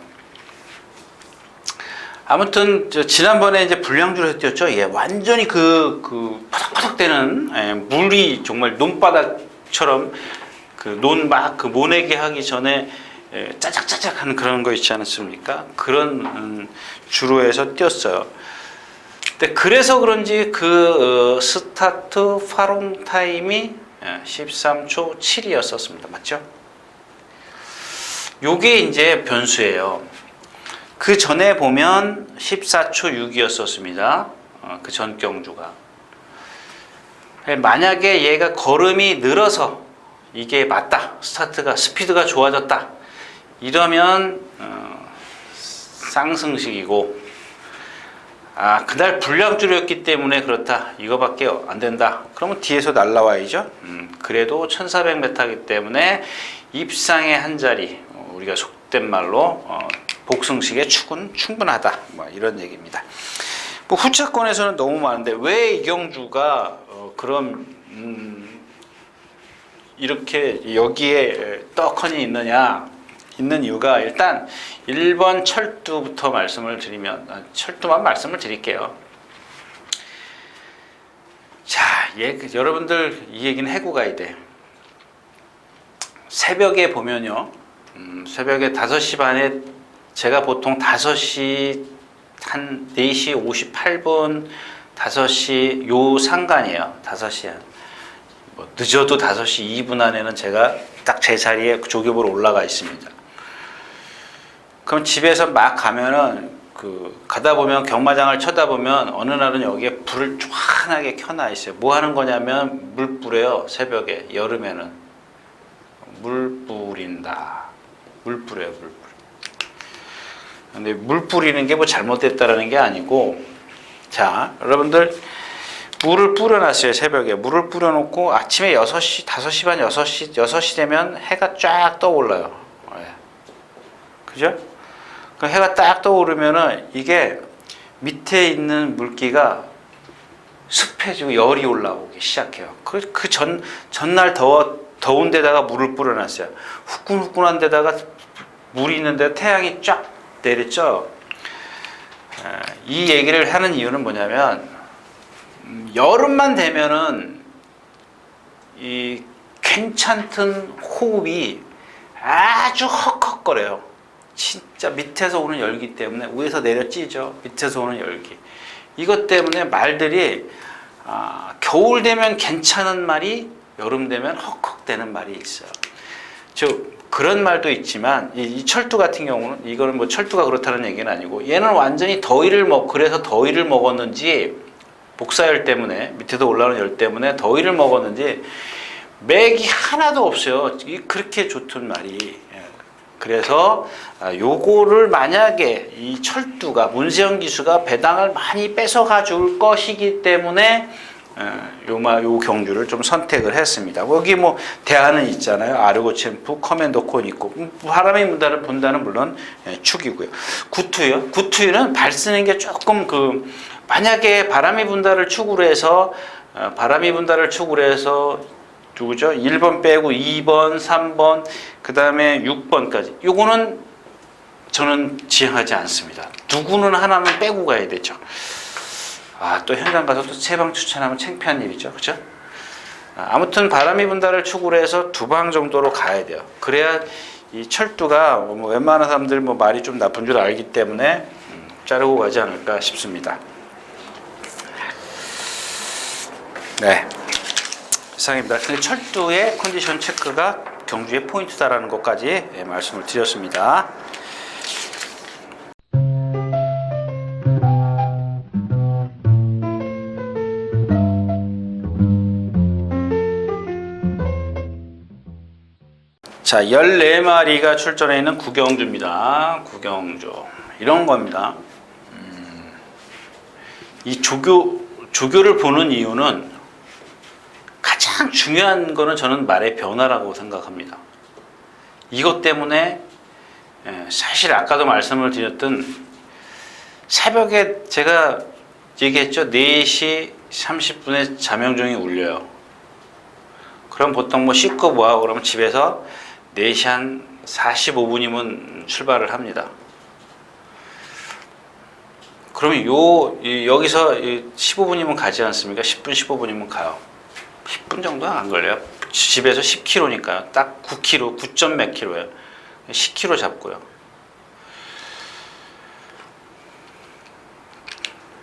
아무튼 지난번에 이제 불량주를 뛰었죠. 예, 완전히 파닥파닥 되는 물이 정말 논바닥처럼 모내기 하기 전에 짜작짜작 하는 그런 거 있지 않습니까? 그런 주로에서 뛰었어요. 근데 그래서 그런지 스타트 파롱 타임이 13초 7이었었습니다. 맞죠? 요게 이제 변수예요. 그 전에 보면 14초 6이었었습니다. 그 전 경주가. 만약에 얘가 걸음이 늘어서 이게 맞다. 스피드가 좋아졌다. 이러면 쌍승식이고 그날 불량주였기 때문에 그렇다. 이거밖에 안 된다. 그러면 뒤에서 날라와야죠. 그래도 1400m이기 때문에 입상의 한 자리, 우리가 속된 말로 복승식의 축은 충분하다. 이런 얘기입니다. 후차권에서는 너무 많은데 왜 이경주가 그런 이렇게 여기에 떡하니 있는 이유가 일단 1번 철두부터 말씀을 드리면 철두만 말씀을 드릴게요. 자, 여러분들 이 얘기는 해고 가야 돼. 새벽에 보면요. 새벽에 5시 반에 제가 보통 5시 한 4시 58분 5시 요 상간이에요. 5시에. 뭐 늦어도 5시 2분 안에는 제가 딱 제 자리에 조교보러 올라가 있습니다. 그럼 집에서 막 가면은 가다 보면 경마장을 쳐다보면 어느 날은 여기에 불을 쫙하게 켜놔 있어요. 뭐 하는 거냐면 물 뿌려요. 새벽에 여름에는 물 뿌린다. 물 뿌려요. 물 뿌려. 근데 물 뿌리는 게 뭐 잘못됐다라는 게 아니고, 자 여러분들 물을 뿌려놨어요. 새벽에 물을 뿌려놓고 아침에 6시 5시 반 6시 되면 해가 쫙 떠올라요. 그죠? 그 해가 딱 떠오르면은 이게 밑에 있는 물기가 습해지고 열이 올라오기 시작해요. 전날 더운 데다가 물을 뿌려놨어요. 후끈후끈한 데다가 물이 있는데 태양이 쫙 내렸죠. 이 얘기를 하는 이유는 뭐냐면 여름만 되면은 이 괜찮던 호흡이 아주 헉헉거려요. 진짜 밑에서 오는 열기 때문에 위에서 내려 찌죠. 밑에서 오는 열기. 이것 때문에 말들이 겨울 되면 괜찮은 말이 여름 되면 헉헉대는 말이 있어요. 그런 말도 있지만 이 철두 같은 경우는 이거는 뭐 철두가 그렇다는 얘기는 아니고 얘는 완전히 그래서 더위를 먹었는지 복사열 때문에 밑에서 올라오는 열 때문에 더위를 먹었는지 맥이 하나도 없어요. 그렇게 좋던 말이. 그래서 요거를 만약에 이 철두가 문세영 기수가 배당을 많이 뺏어가 줄 것이기 때문에 요 경주를 좀 선택을 했습니다. 여기 뭐 대안은 있잖아요. 아르고챔프, 커맨더콘 있고 바람이 분다는 물론 축이고요. 구투요. 구투는 발 쓰는 게 조금 만약에 바람이 분다를 축으로 해서 누구죠? 1번 빼고 2번, 3번, 그 다음에 6번까지. 요거는 저는 지향하지 않습니다. 누구는 하나는 빼고 가야 되죠. 또 현장 가서 또 세 방 추천하면 창피한 일이죠. 그죠? 아무튼 바람이 분다를 축으로 해서 2방 정도로 가야 돼요. 그래야 이 철두가 뭐 웬만한 사람들 뭐 말이 좀 나쁜 줄 알기 때문에 자르고 가지 않을까 싶습니다. 네. 이상입니다. 철두의 컨디션 체크가 경주의 포인트다라는 것까지 말씀을 드렸습니다. 자, 14마리가 출전해 있는 구경주입니다. 구경주. 이런 겁니다. 이 조교를 보는 이유는 가장 중요한 거는 저는 말의 변화라고 생각합니다. 이것 때문에 사실 아까도 말씀을 드렸던 새벽에 제가 얘기했죠. 4시 30분에 자명종이 울려요. 그럼 보통 뭐 씻고 뭐하고 그러면 집에서 4시 한 45분이면 출발을 합니다. 그러면 여기서 15분이면 가지 않습니까? 10분, 15분이면 가요. 10분 정도 안 걸려요. 집에서 10km니까요. 딱 9km, 9점 몇 킬로예요. 10km 잡고요.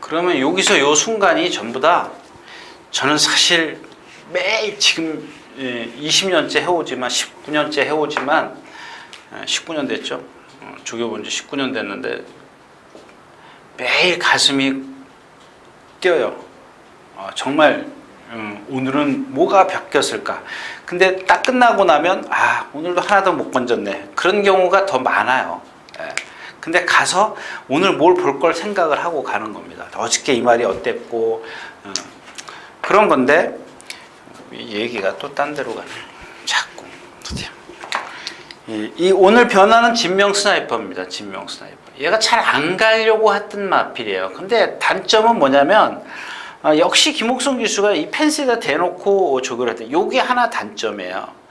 그러면 여기서 요 순간이 전부 다 저는 사실 매일 지금 20년째 해오지만 19년째 해오지만 19년 됐죠. 조교 본 지 19년 됐는데 매일 가슴이 뛰어요. 정말 오늘은 뭐가 바뀌었을까. 근데 딱 끝나고 나면 오늘도 하나도 못 건졌네. 그런 경우가 더 많아요. 근데 가서 오늘 뭘 볼 걸 생각을 하고 가는 겁니다. 어저께 이 말이 어땠고 그런 건데 이 얘기가 또 딴 데로 가네. 자꾸 이 오늘 변화는 진명 스나이퍼입니다. 진명 스나이퍼. 얘가 잘 안 가려고 했던 마필이에요. 근데 단점은 뭐냐면 역시 김옥성 기수가 이 펜스에다 대놓고 조교를 했대. 요게 하나 단점이에요.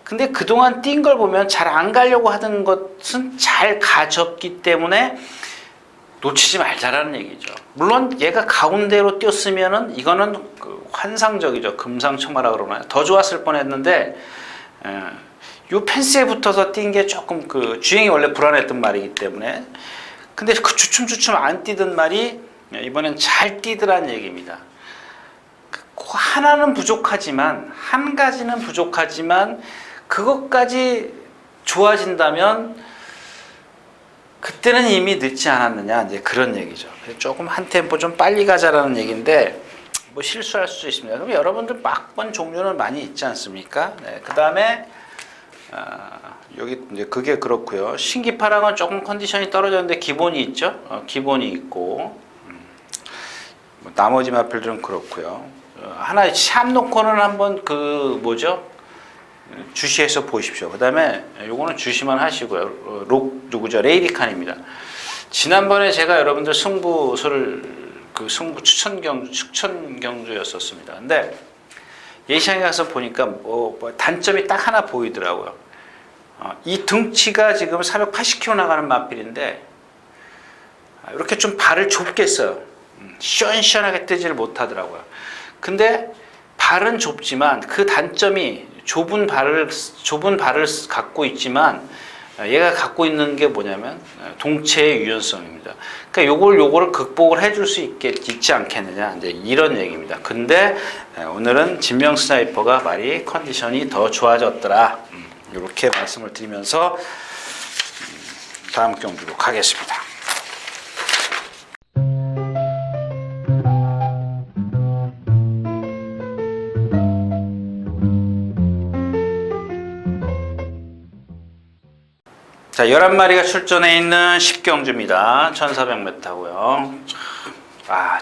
근데 그동안 뛴 걸 보면 잘 안 가려고 하던 것은 잘 가졌기 때문에 놓치지 말자라는 얘기죠. 물론 얘가 가운데로 뛰었으면은 이거는 그 환상적이죠. 금상첨화라 그러나요? 더 좋았을 뻔했는데 요 펜스에 붙어서 뛴 게 조금 그 주행이 원래 불안했던 말이기 때문에 근데 그 주춤주춤 안 뛰던 말이 이번엔 잘 뛰더란 얘기입니다. 하나는 부족하지만 한 가지는 부족하지만 그것까지 좋아진다면 그때는 이미 늦지 않았느냐 이제 그런 얘기죠. 조금 한 템포 좀 빨리 가자라는 얘기인데 뭐 실수할 수도 있습니다. 그럼 여러분들 막번 종류는 많이 있지 않습니까? 네, 그 다음에 여기 이제 그게 그렇고요. 신기파랑은 조금 컨디션이 떨어졌는데 기본이 있죠. 기본이 있고 뭐 나머지 마필들은 그렇고요. 하나 샵 놓고는 한번 그 뭐죠? 주시해서 보십시오. 그 다음에 요거는 주시만 하시고요. 누구죠? 레이디칸입니다. 지난번에 제가 여러분들 승부를 그 승부 추천경주였었습니다. 근데 예시장에 가서 보니까 뭐 단점이 딱 하나 보이더라고요. 이 등치가 지금 480kg 나가는 마필인데 이렇게 좀 발을 좁게 써요. 시원시원하게 뜨지를 못하더라고요. 근데 발은 좁지만 그 단점이 좁은 발을 갖고 있지만 얘가 갖고 있는 게 뭐냐면 동체의 유연성입니다. 그러니까 요걸 극복을 해줄 수 있지 않겠느냐 이제 이런 얘기입니다. 근데 오늘은 진명 스나이퍼가 말이 컨디션이 더 좋아졌더라. 이렇게 말씀을 드리면서 다음 경주로 가겠습니다. 자, 11마리가 출전해 있는 10경주입니다. 1400m고요.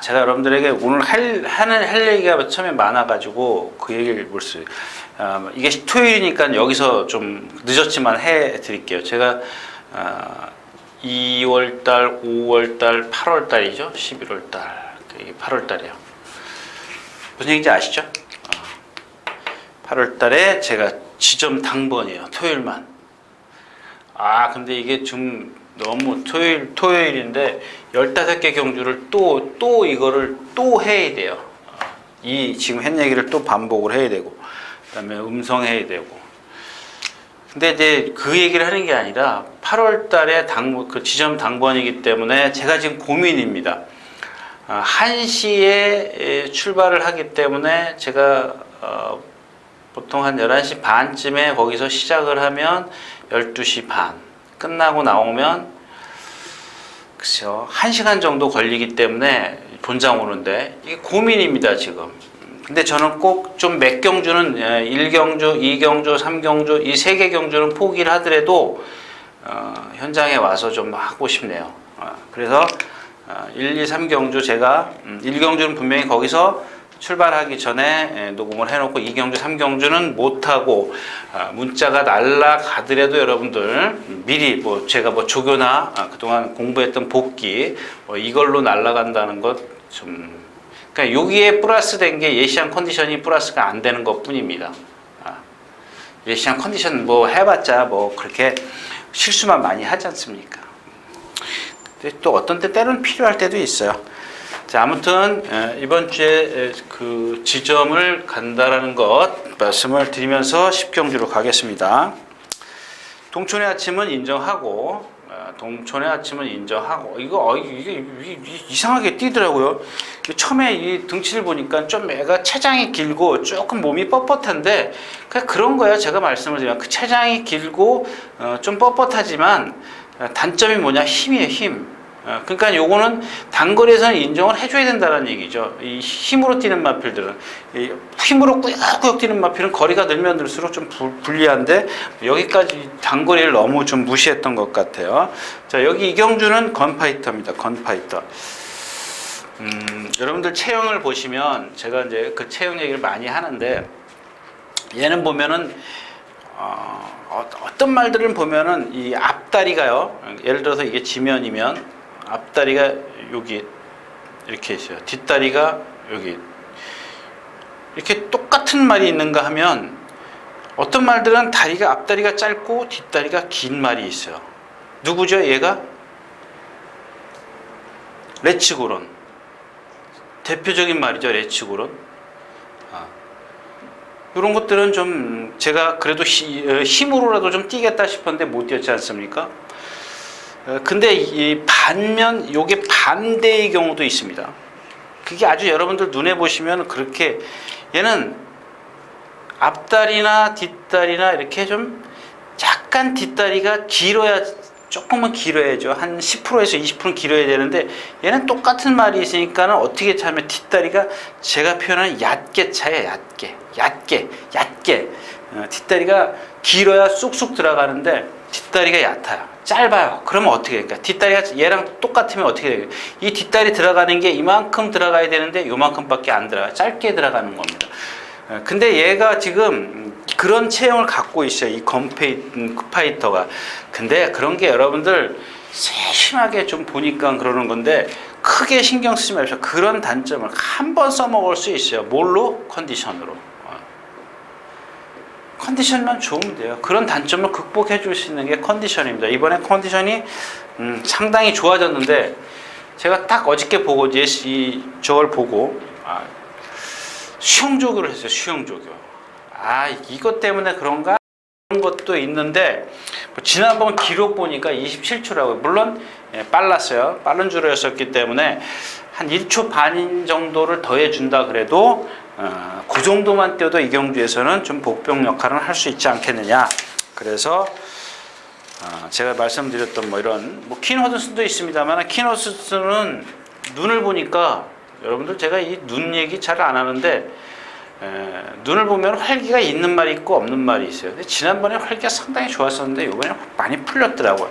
제가 여러분들에게 오늘 할 얘기가 처음에 많아가지고 그 얘기를 이게 토요일이니까 여기서 좀 늦었지만 해드릴게요. 제가 2월달, 5월달, 8월달이죠. 11월달, 이게 8월달이에요. 무슨 얘기인지 아시죠? 8월달에 제가 지점 당번이에요. 토요일만. 근데 이게 좀 너무 토요일인데 15개 경주를 또 이거를 또 해야 돼요. 이 지금 한 얘기를 또 반복을 해야 되고, 그 다음에 음성해야 되고. 근데 이제 그 얘기를 하는 게 아니라 8월 달에 그 지점 당번이기 때문에 제가 지금 고민입니다. 1시에 출발을 하기 때문에 제가 보통 한 11시 반쯤에 거기서 시작을 하면 12시 반 끝나고 나오면 글쎄요 1시간 정도 걸리기 때문에 본장 오는데 이게 고민입니다 지금. 근데 저는 꼭 좀 몇 경주는 1경주, 2경주, 3경주 이 3개 경주는 포기를 하더라도 현장에 와서 좀 하고 싶네요. 그래서 1, 2, 3경주 제가 1경주는 분명히 거기서 출발하기 전에 녹음을 해놓고 2경주, 3경주는 못하고 문자가 날라가더라도 여러분들 미리 제가 조교나 그동안 공부했던 복기 이걸로 날라간다는 것 좀 그러니까 여기에 플러스 된 게 예시한 컨디션이 플러스가 안 되는 것 뿐입니다. 예시한 컨디션 해봤자 그렇게 실수만 많이 하지 않습니까? 근데 또 어떤 때는 필요할 때도 있어요. 자, 아무튼 이번 주에 그 지점을 간다라는 것 말씀을 드리면서 10경주로 가겠습니다. 동촌의 아침은 인정하고 이게 이상하게 뛰더라고요. 처음에 이 등치를 보니까 좀 애가 체장이 길고 조금 몸이 뻣뻣한데 그런 거예요. 제가 말씀을 드리면 그 체장이 길고 좀 뻣뻣하지만 단점이 뭐냐? 힘이에요, 힘. 그러니까 요거는 단거리에서는 인정을 해줘야 된다는 얘기죠. 이 힘으로 뛰는 마필들은 힘으로 꾸역꾸역 뛰는 마필은 거리가 늘면 늘수록 좀 불리한데 여기까지 단거리를 너무 좀 무시했던 것 같아요. 자, 여기 이경주는 건파이터입니다. 건파이터. 여러분들 체형을 보시면 제가 이제 그 체형 얘기를 많이 하는데 얘는 보면은 어떤 말들을 보면은 이 앞다리가요. 예를 들어서 이게 지면이면 앞다리가 여기 이렇게 있어요. 뒷다리가 여기 이렇게 똑같은 말이 있는가 하면 어떤 말들은 앞다리가 짧고 뒷다리가 긴 말이 있어요. 누구죠? 얘가? 레츠고론. 대표적인 말이죠. 레츠고론. 이런 것들은 좀 제가 그래도 힘으로라도 좀 뛰겠다 싶었는데 못 뛰었지 않습니까? 근데 이 반면 요게 반대의 경우도 있습니다. 그게 아주 여러분들 눈에 보시면 그렇게 얘는 앞다리나 뒷다리나 이렇게 좀 약간 뒷다리가 길어야, 조금은 길어야죠. 한 10%에서 20% 길어야 되는데 얘는 똑같은 말이 있으니까는 어떻게 차면 뒷다리가 제가 표현하는 얕게 차요. 얕게. 뒷다리가 길어야 쑥쑥 들어가는데 뒷다리가 얕아요. 짧아요. 그러면 어떻게 될까? 뒷다리가 얘랑 똑같으면 어떻게 될까? 이 뒷다리 들어가는 게 이만큼 들어가야 되는데 요만큼밖에 안 들어가요. 짧게 들어가는 겁니다. 근데 얘가 지금 그런 체형을 갖고 있어요. 이 파이터가. 근데 그런 게 여러분들 세심하게 좀 보니까 그러는 건데 크게 신경 쓰지 마십시오. 그런 단점을 한 번 써먹을 수 있어요. 뭘로? 컨디션으로. 컨디션만 좋으면 돼요. 그런 단점을 극복해 줄 수 있는 게 컨디션입니다. 이번에 컨디션이 상당히 좋아졌는데 제가 딱 어저께 보고 저걸 보고 수영조교를 했어요. 수영조교. 이것 때문에 그런가? 그런 것도 있는데 지난번 기록 보니까 27초라고요. 물론 빨랐어요. 빠른 줄이었기 때문에 한 1초 반 정도를 더해 준다 그래도 그 정도만 뛰어도 이경주에서는 좀 복병 역할은 할 수 있지 않겠느냐. 그래서 제가 말씀드렸던 이런 킨 허드슨도 있습니다만 킨 허드슨은 눈을 보니까 여러분들 제가 이 눈 얘기 잘 안 하는데 눈을 보면 활기가 있는 말이 있고 없는 말이 있어요. 근데 지난번에 활기가 상당히 좋았었는데 이번에 많이 풀렸더라고요.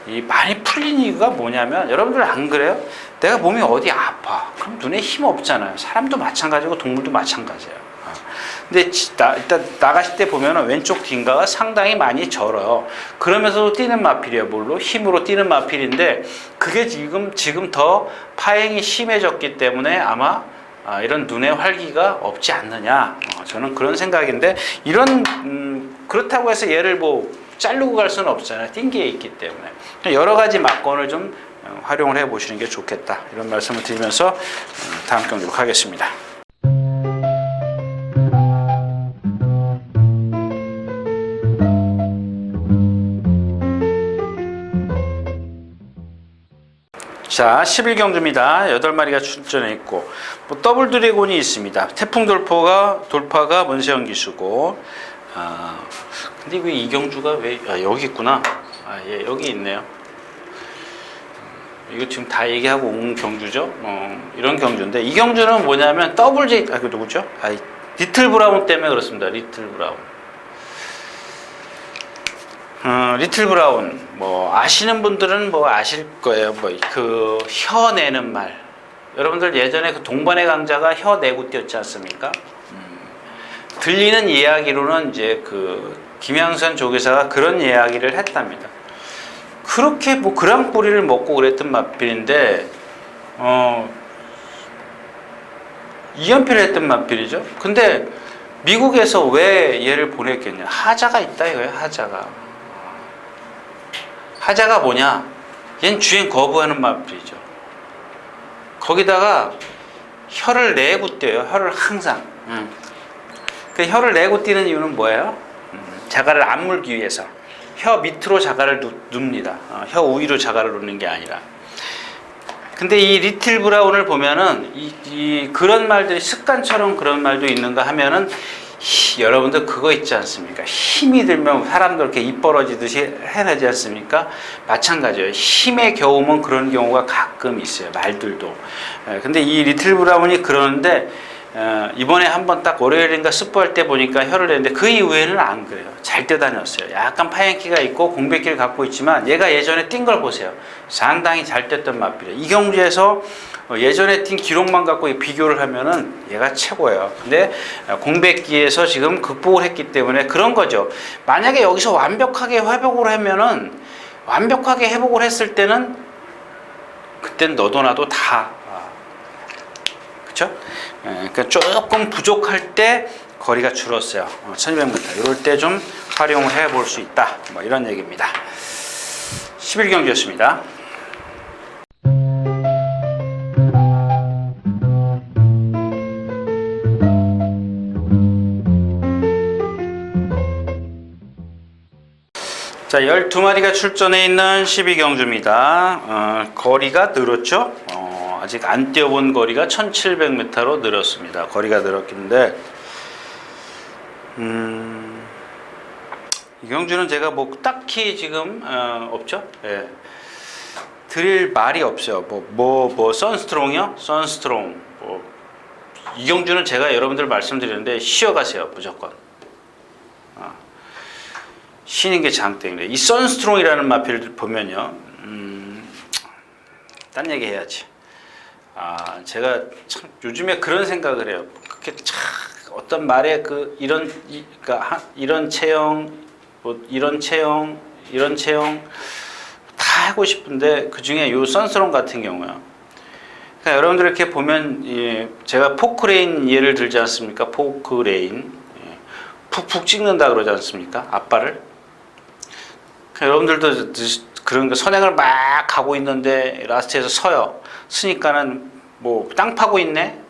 이 많이 풀린 이유가 뭐냐면 여러분들 안 그래요? 내가 몸이 어디 아파. 그럼 눈에 힘 없잖아요. 사람도 마찬가지고 동물도 마찬가지예요. 근데 일단 나가실 때 보면 왼쪽 뒷가가 상당히 많이 절어요. 그러면서도 뛰는 마필이에요. 뭘로? 힘으로 뛰는 마필인데 그게 지금 더 파행이 심해졌기 때문에 아마 이런 눈의 활기가 없지 않느냐. 저는 그런 생각인데 그렇다고 해서 얘를 자르고 갈 수는 없잖아요. 띵기에 있기 때문에. 여러 가지 막건을 좀 활용을 해 보시는 게 좋겠다. 이런 말씀을 드리면서 다음 경기로 가겠습니다. 자, 11경주입니다. 8마리가 출전해 있고 더블 드래곤이 있습니다. 태풍 돌파가 문세영 기수고 근데 왜 이경주가 왜 여기 있구나. 예, 여기 있네요. 이거 지금 다 얘기하고 온 경주죠. 이런 경주인데 이 경주는 뭐냐면 그 누구죠? 리틀 브라운 때문에 그렇습니다. 리틀 브라운. 리틀 브라운 아시는 분들은 아실 거예요. 그 혀 내는 말. 여러분들 예전에 그 동반의 강자가 혀 내고 뛰었지 않습니까? 들리는 이야기로는 이제 그 김양선 조교사가 그런 이야기를 했답니다. 그렇게 그랑뿌리를 먹고 그랬던 마필인데 2연패를 했던 마필이죠. 근데 미국에서 왜 얘를 보냈겠냐? 하자가 있다 이거예요. 하자가 뭐냐? 얘는 주행 거부하는 마필이죠. 거기다가 혀를 내고 뛰어요. 혀를 항상. 그 혀를 내고 뛰는 이유는 뭐예요? 자갈을 안 물기 위해서. 혀 밑으로 자갈을 눕니다. 혀 위로 자갈을 눕는 게 아니라. 근데 이 리틀 브라운을 보면은 그런 말들이 습관처럼 그런 말도 있는가 하면은 여러분들 그거 있지 않습니까? 힘이 들면 사람도 이렇게 입 벌어지듯이 해내지 않습니까? 마찬가지예요. 힘의 경우면 그런 경우가 가끔 있어요. 말들도. 근데 이 리틀 브라운이 그러는데 이번에 한번 딱 월요일인가 스포할 때 보니까 혀를 내는데 그 이후에는 안 그래요. 잘 뛰어다녔어요. 약간 파행기가 있고 공백기를 갖고 있지만 얘가 예전에 뛴 걸 보세요. 상당히 잘 뛰었던 마필이에요. 이 경주에서 예전에 뛴 기록만 갖고 비교를 하면은 얘가 최고예요. 근데 공백기에서 지금 극복을 했기 때문에 그런 거죠. 만약에 여기서 완벽하게 회복을 하면은 완벽하게 회복을 했을 때는 그땐 너도 나도 다 그렇죠? 그러니까 조금 부족할 때 거리가 줄었어요. 1200m. 이럴 때 좀 활용을 해 볼 수 있다. 뭐 이런 얘기입니다. 11경주였습니다. 자, 12마리가 출전해 있는 12경주입니다. 거리가 늘었죠? 아직 안 뛰어본 거리가 1700m로 늘었습니다. 거리가 늘었긴데, 이 경주는 제가 뭐 딱히 지금, 없죠? 예. 드릴 말이 없어요. 선스트롱이요? 선스트롱. 이 경주는 제가 여러분들 말씀드리는데, 쉬어가세요. 무조건. 쉬는 게 장땡이래. 이 선스트롱이라는 마필을 보면요, 딴 얘기 해야지. 제가 참 요즘에 그런 생각을 해요. 그렇게 참 어떤 말에 이런 체형, 이런 체형 다 하고 싶은데 그 중에 요 선스트롱 같은 경우요. 그러니까 여러분들 이렇게 보면 제가 포크레인 예를 들지 않습니까? 포크레인 푹푹 찍는다 그러지 않습니까? 앞발을. 여러분들도 그런 거 선행을 막 가고 있는데 라스트에서 서요. 서니까는 뭐 땅 파고 있네.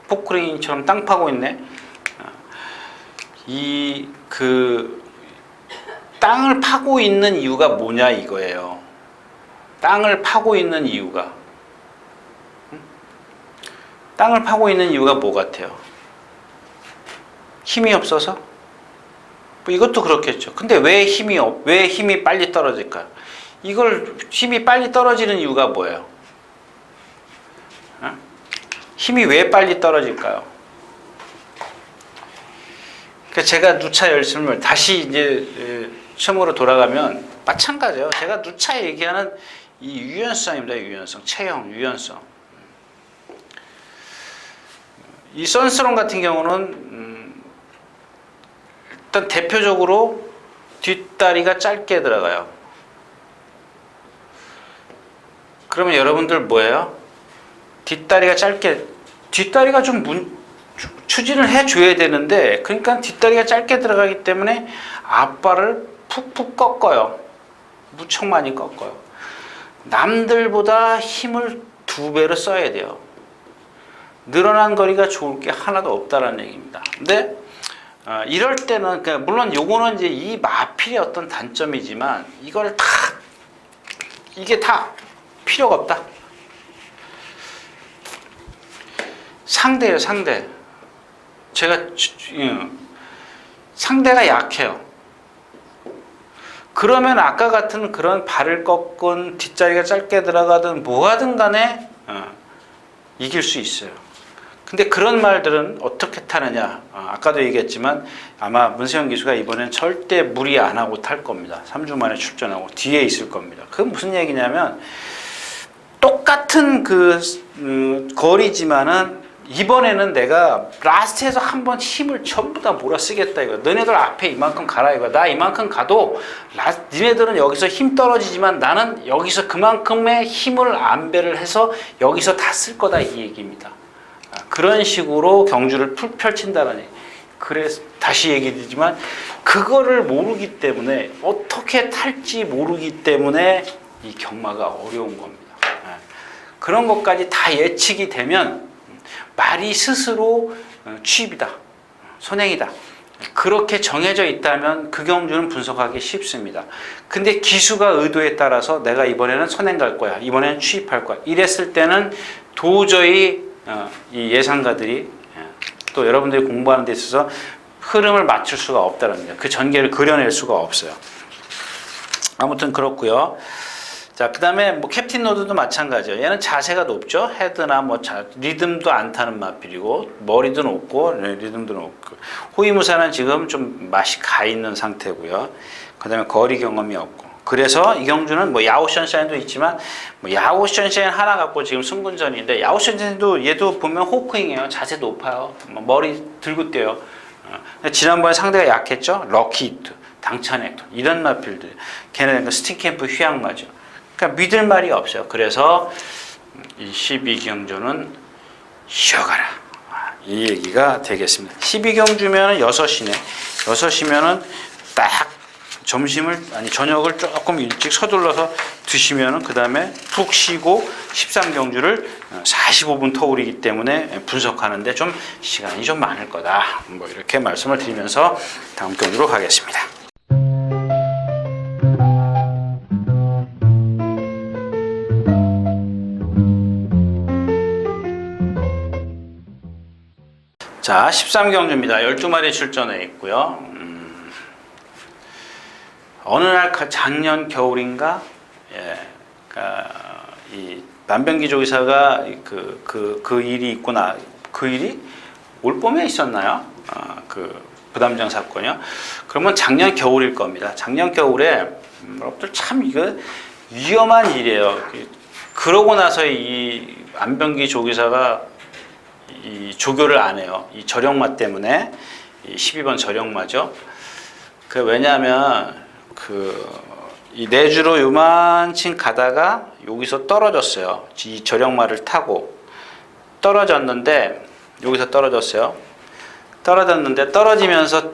포크레인처럼 땅 파고 있네. 땅을 파고 있는 이유가 뭐냐 이거예요. 땅을 파고 있는 이유가. 땅을 파고 있는 이유가 뭐 같아요? 힘이 없어서? 뭐 이것도 그렇겠죠. 근데 왜 힘이 빨리 떨어질까요? 힘이 빨리 떨어지는 이유가 뭐예요? 힘이 왜 빨리 떨어질까요? 그러니까 제가 누차 열심을 다시 이제 처음으로 돌아가면 마찬가지예요. 제가 누차 얘기하는 이 유연성입니다. 유연성, 체형, 유연성. 이 선스롱 같은 경우는 일단 대표적으로 뒷다리가 짧게 들어가요. 그러면 여러분들 뭐예요? 뒷다리가 좀 추진을 해줘야 되는데, 그러니까 뒷다리가 짧게 들어가기 때문에 앞발을 푹푹 꺾어요. 무척 많이 꺾어요. 남들보다 힘을 2배로 써야 돼요. 늘어난 거리가 좋을 게 하나도 없다라는 얘기입니다. 근데 이럴 때는 물론 요거는 이제 이 마필의 어떤 단점이지만 이게 다 필요가 없다. 상대예요, 상대. 상대가 약해요. 그러면 아까 같은 그런 발을 꺾은 뒷자리가 짧게 들어가든 뭐하든 간에 이길 수 있어요. 근데 그런 말들은 어떻게 타느냐? 아까도 얘기했지만 아마 문세영 기수가 이번엔 절대 무리 안 하고 탈 겁니다. 3주 만에 출전하고 뒤에 있을 겁니다. 그건 무슨 얘기냐면 똑같은 거리지만은 이번에는 내가 라스트에서 한번 힘을 전부 다 몰아쓰겠다 이거. 너네들 앞에 이만큼 가라 이거. 나 이만큼 가도 니네들은 여기서 힘 떨어지지만 나는 여기서 그만큼의 힘을 안배를 해서 여기서 다 쓸 거다 이 얘기입니다. 그런 식으로 경주를 펼친다는 얘기. 그래서 다시 얘기드리지만 그거를 모르기 때문에 어떻게 탈지 모르기 때문에 이 경마가 어려운 겁니다. 그런 것까지 다 예측이 되면 말이 스스로 취입이다, 선행이다. 그렇게 정해져 있다면 그 경주는 분석하기 쉽습니다. 근데 기수가 의도에 따라서 내가 이번에는 선행 갈 거야, 이번에는 취입할 거야. 이랬을 때는 도저히 이 예상가들이 또 여러분들이 공부하는 데 있어서 흐름을 맞출 수가 없다는 거예요. 그 전개를 그려낼 수가 없어요. 아무튼 그렇고요. 자, 그 다음에 뭐 캡틴 노드도 마찬가지예요. 얘는 자세가 높죠. 헤드나 리듬도 안 타는 마필이고 머리도 높고 리듬도 높고 호위무사는 지금 좀 맛이 가 있는 상태고요. 그 다음에 거리 경험이 없고. 그래서 이 경주는 뭐 야오션샤인도 있지만 뭐 야오션샤인 하나 갖고 지금 승분전인데 야오션샤인도 얘도 보면 호크잉이에요. 자세 높아요. 머리 들고 뛰어요. 지난번에 상대가 약했죠. 럭키히트, 당찬액터 이런 마필들. 걔네는 스팅캠프 휘양마죠. 그러니까 믿을 말이 없어요. 그래서 이 12경주는 쉬어가라. 이 얘기가 되겠습니다. 12경주면 6시네. 6시면은 딱 저녁을 조금 일찍 서둘러서 드시면은 그 다음에 푹 쉬고 13경주를 45분 터울이기 때문에 분석하는데 좀 시간이 좀 많을 거다. 뭐 이렇게 말씀을 드리면서 다음 경주로 가겠습니다. 자, 13경주입니다. 12마리 출전해 있고요. 어느 날 작년 겨울인가, 이 만병기 조기사가 그 일이 있구나. 그 일이 올 봄에 있었나요? 그 부담정 사건이요. 그러면 작년 겨울일 겁니다. 작년 겨울에 여러분들 참 이거 위험한 일이에요. 그러고 나서 이 만병기 조기사가 이 조교를 안 해요. 이 절영마 때문에. 이 12번 절영마죠. 왜냐하면 이 내주로 요만치 가다가 여기서 떨어졌어요. 이 절영마를 타고 떨어졌는데 여기서 떨어졌어요. 떨어지면서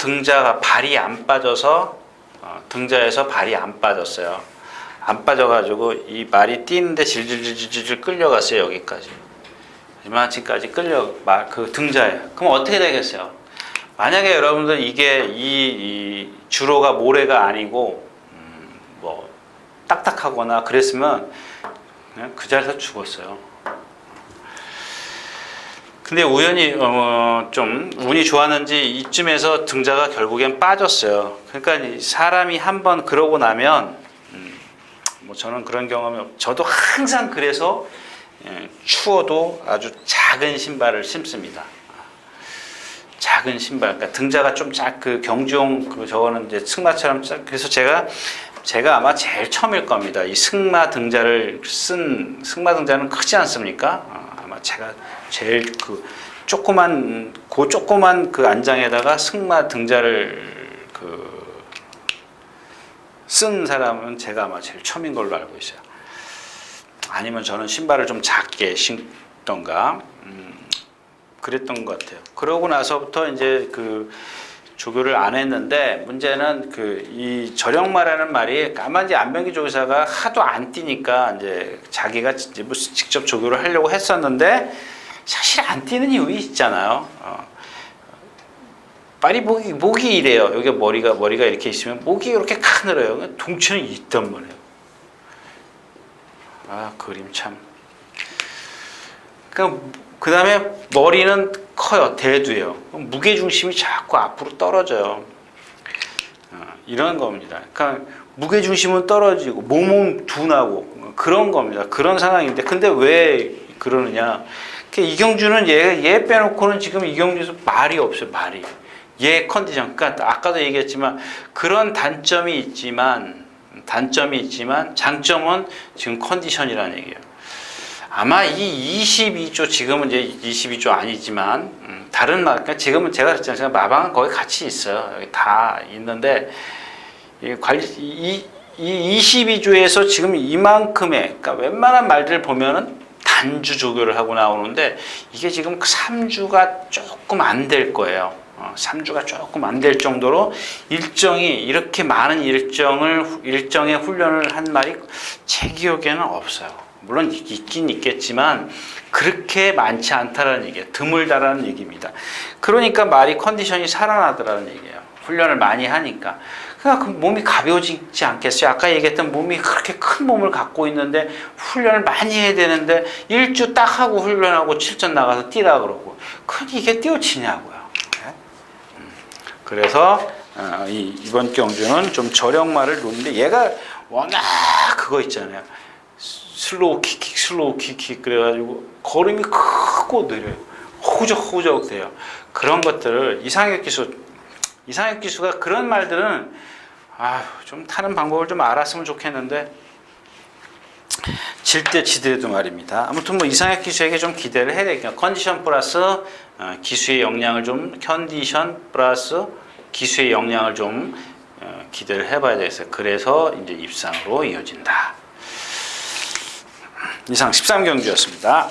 발이 안 빠져서 등자에서 발이 안 빠졌어요. 안 빠져가지고 이 말이 뛰는데 질질질질 끌려갔어요. 여기까지. 이만치까지 그 등자에. 그럼 어떻게 되겠어요? 만약에 여러분들 이게 이 주로가 모래가 아니고 뭐 딱딱하거나 그랬으면 그냥 그 자리에서 죽었어요. 근데 우연히 좀 운이 좋았는지 이쯤에서 등자가 결국엔 빠졌어요. 그러니까 사람이 한번 그러고 나면 뭐 저는 그런 경험이 저도 항상 그래서 추워도 아주 작은 신발을 신습니다. 작은 신발, 그러니까 등자가 좀 경주용 저거는 이제 승마처럼 그래서 제가 아마 제일 처음일 겁니다. 이 승마 등자는 크지 않습니까? 아마 제가 제일 조그만 그 안장에다가 승마 등자를 쓴 사람은 제가 아마 제일 처음인 걸로 알고 있어요. 아니면 저는 신발을 좀 작게 신던가 그랬던 것 같아요. 그러고 나서부터 이제 조교를 안 했는데 문제는 이 절영마라는 말이 아마 이제 안병기 조교사가 하도 안 뛰니까 이제 자기가 이제 직접 조교를 하려고 했었는데 사실 안 뛰는 이유 있잖아요. 빨리 목이 이래요. 여기 머리가 이렇게 있으면 목이 이렇게 가늘어요. 동치는 있단 말이에요. 그림 참. 그 다음에 머리는 커요. 대두예요. 무게 중심이 자꾸 앞으로 떨어져요. 이런 겁니다. 그러니까 무게 중심은 떨어지고 몸은 둔하고 그런 겁니다. 그런 상황인데 근데 왜 그러느냐? 이경주는 얘 빼놓고는 지금 이경주에서 말이 없어요. 말이. 얘 컨디션. 그러니까 아까도 얘기했지만 그런 단점이 있지만 장점은 지금 컨디션이라는 얘기예요. 아마 이 22조 지금은 이제 22조 아니지만 다른 그러니까 지금은 제가 그랬잖아요. 마방은 거기 같이 있어요. 여기 다 있는데 이 22조에서 지금 이만큼의 그러니까 웬만한 말들을 보면은 단주 조교를 하고 나오는데 이게 지금 3주가 조금 안 될 거예요. 3주가 조금 안 될 정도로 일정이 이렇게 많은 일정의 훈련을 한 말이 제 기억에는 없어요. 물론 있긴 있겠지만 그렇게 많지 않다라는 얘기예요. 드물다라는 얘기입니다. 그러니까 말이 컨디션이 살아나더라는 얘기예요. 훈련을 많이 하니까. 그러니까 몸이 가벼워지지 않겠어요? 아까 얘기했던 몸이 그렇게 큰 몸을 갖고 있는데 훈련을 많이 해야 되는데 1주 딱 하고 훈련하고 출전 나가서 뛰라 그러고 그럼 이게 뛰어치냐고요. 그래서 이번 경주는 좀 저력마를 놓는데 얘가 워낙 그거 있잖아요. 슬로우 킥 그래가지고 걸음이 크고 느려요. 호적호적 돼요. 그런 것들을 이상혁 기수가 그런 말들은 좀 타는 방법을 좀 알았으면 좋겠는데 질 때 지더라도 말입니다. 아무튼 뭐 이상혁 기수에게 좀 기대를 해야 되겠네요. 컨디션 플러스 기수의 역량을 좀 기대를 해봐야 되겠어요. 그래서 이제 입상으로 이어진다. 이상 13경주였습니다.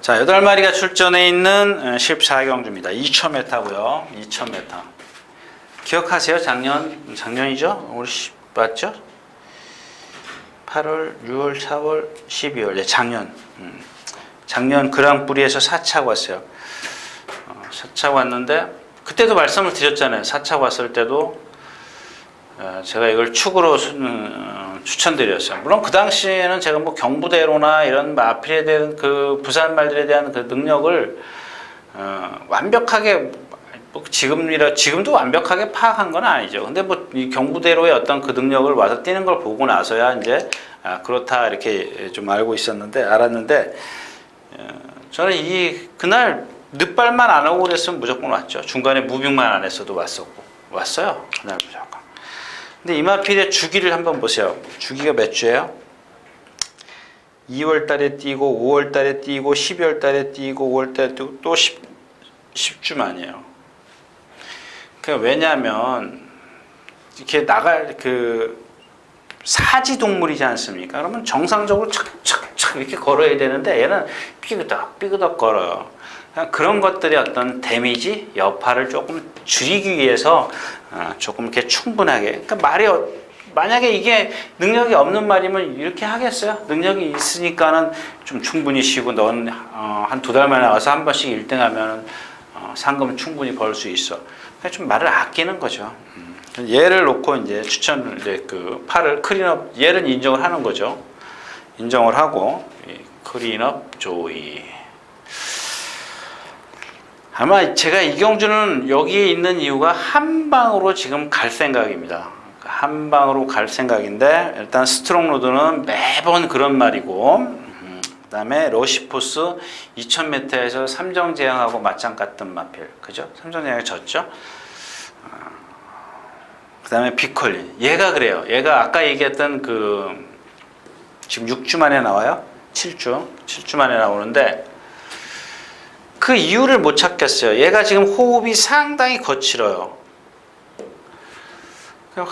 자, 8마리가 출전해 있는 14경주입니다. 2000m고요. 2000m. 기억하세요? 작년이죠? 우리 맞죠? 8월, 6월, 4월, 12월. 네, 작년. 작년 그랑프리에서 4차 왔어요. 4차 왔는데 그때도 말씀을 드렸잖아요. 4차 왔을 때도 제가 이걸 축으로 추천드렸어요. 물론 그 당시에는 제가 뭐 경부대로나 이런 마필에 대한 그 부산 말들에 대한 그 능력을 완벽하게 지금도 완벽하게 파악한 건 아니죠. 근데 뭐 이 경부대로의 어떤 그 능력을 와서 뛰는 걸 보고 나서야 이제 그렇다 이렇게 좀 알았는데 저는 그날 늦발만 안 하고 그랬으면 무조건 왔죠. 중간에 무빙만 안 했어도 왔어요. 그날 무조건. 근데 이마필의 주기를 한번 보세요. 주기가 몇 주예요? 2월 달에 뛰고 5월 달에 뛰고 12월 달에 뛰고 5월 달에 뛰고 또 10주만이에요. 왜냐하면 이렇게 나갈 사지 동물이지 않습니까? 그러면 정상적으로 착착착 이렇게 걸어야 되는데 얘는 삐그덕 걸어요. 그런 것들의 어떤 데미지, 여파를 조금 줄이기 위해서 조금 이렇게 충분하게. 그러니까 만약에 이게 능력이 없는 말이면 이렇게 하겠어요? 능력이 있으니까는 좀 충분히 쉬고 넌 한 2달 만에 나와서 한 번씩 1등 하면 상금 충분히 벌 수 있어. 그러니까 좀 말을 아끼는 거죠. 얘를 놓고 이제 팔을 클린업, 얘를 인정을 하는 거죠. 인정을 하고, 클린업 조이. 아마 제가 이경주는 여기에 있는 이유가 한 방으로 지금 갈 생각입니다. 한 방으로 갈 생각인데 일단 스트롱로드는 매번 그런 말이고 그 다음에 러시포스 2000m에서 삼정제왕하고 맞짱 같은 마필, 그죠? 삼정제왕이 졌죠? 그 다음에 빅컬린, 얘가 그래요. 얘가 아까 얘기했던 지금 6주 만에 나와요? 7주 만에 나오는데 그 이유를 못 찾겠어요. 얘가 지금 호흡이 상당히 거칠어요. 그냥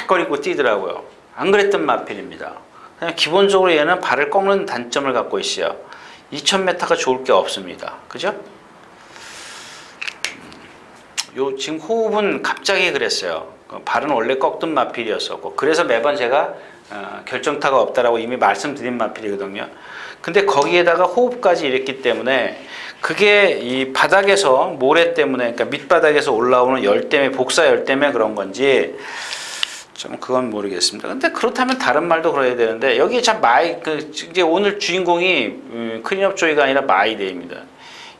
샥샥거리고 뛰더라고요. 안 그랬던 마필입니다. 그냥 기본적으로 얘는 발을 꺾는 단점을 갖고 있어요. 2000m가 좋을 게 없습니다. 그죠? 지금 호흡은 갑자기 그랬어요. 발은 원래 꺾던 마필이었었고, 그래서 매번 제가 결정타가 없다라고 이미 말씀드린 마필이거든요. 근데 거기에다가 호흡까지 이랬기 때문에 그게 이 바닥에서 모래 때문에, 그러니까 밑바닥에서 올라오는 열 때문에, 복사 열 때문에 그런 건지 좀 그건 모르겠습니다. 근데 그렇다면 다른 말도 그래야 되는데 여기 참 이제 오늘 주인공이 클린업 조이가 아니라 마이데이입니다.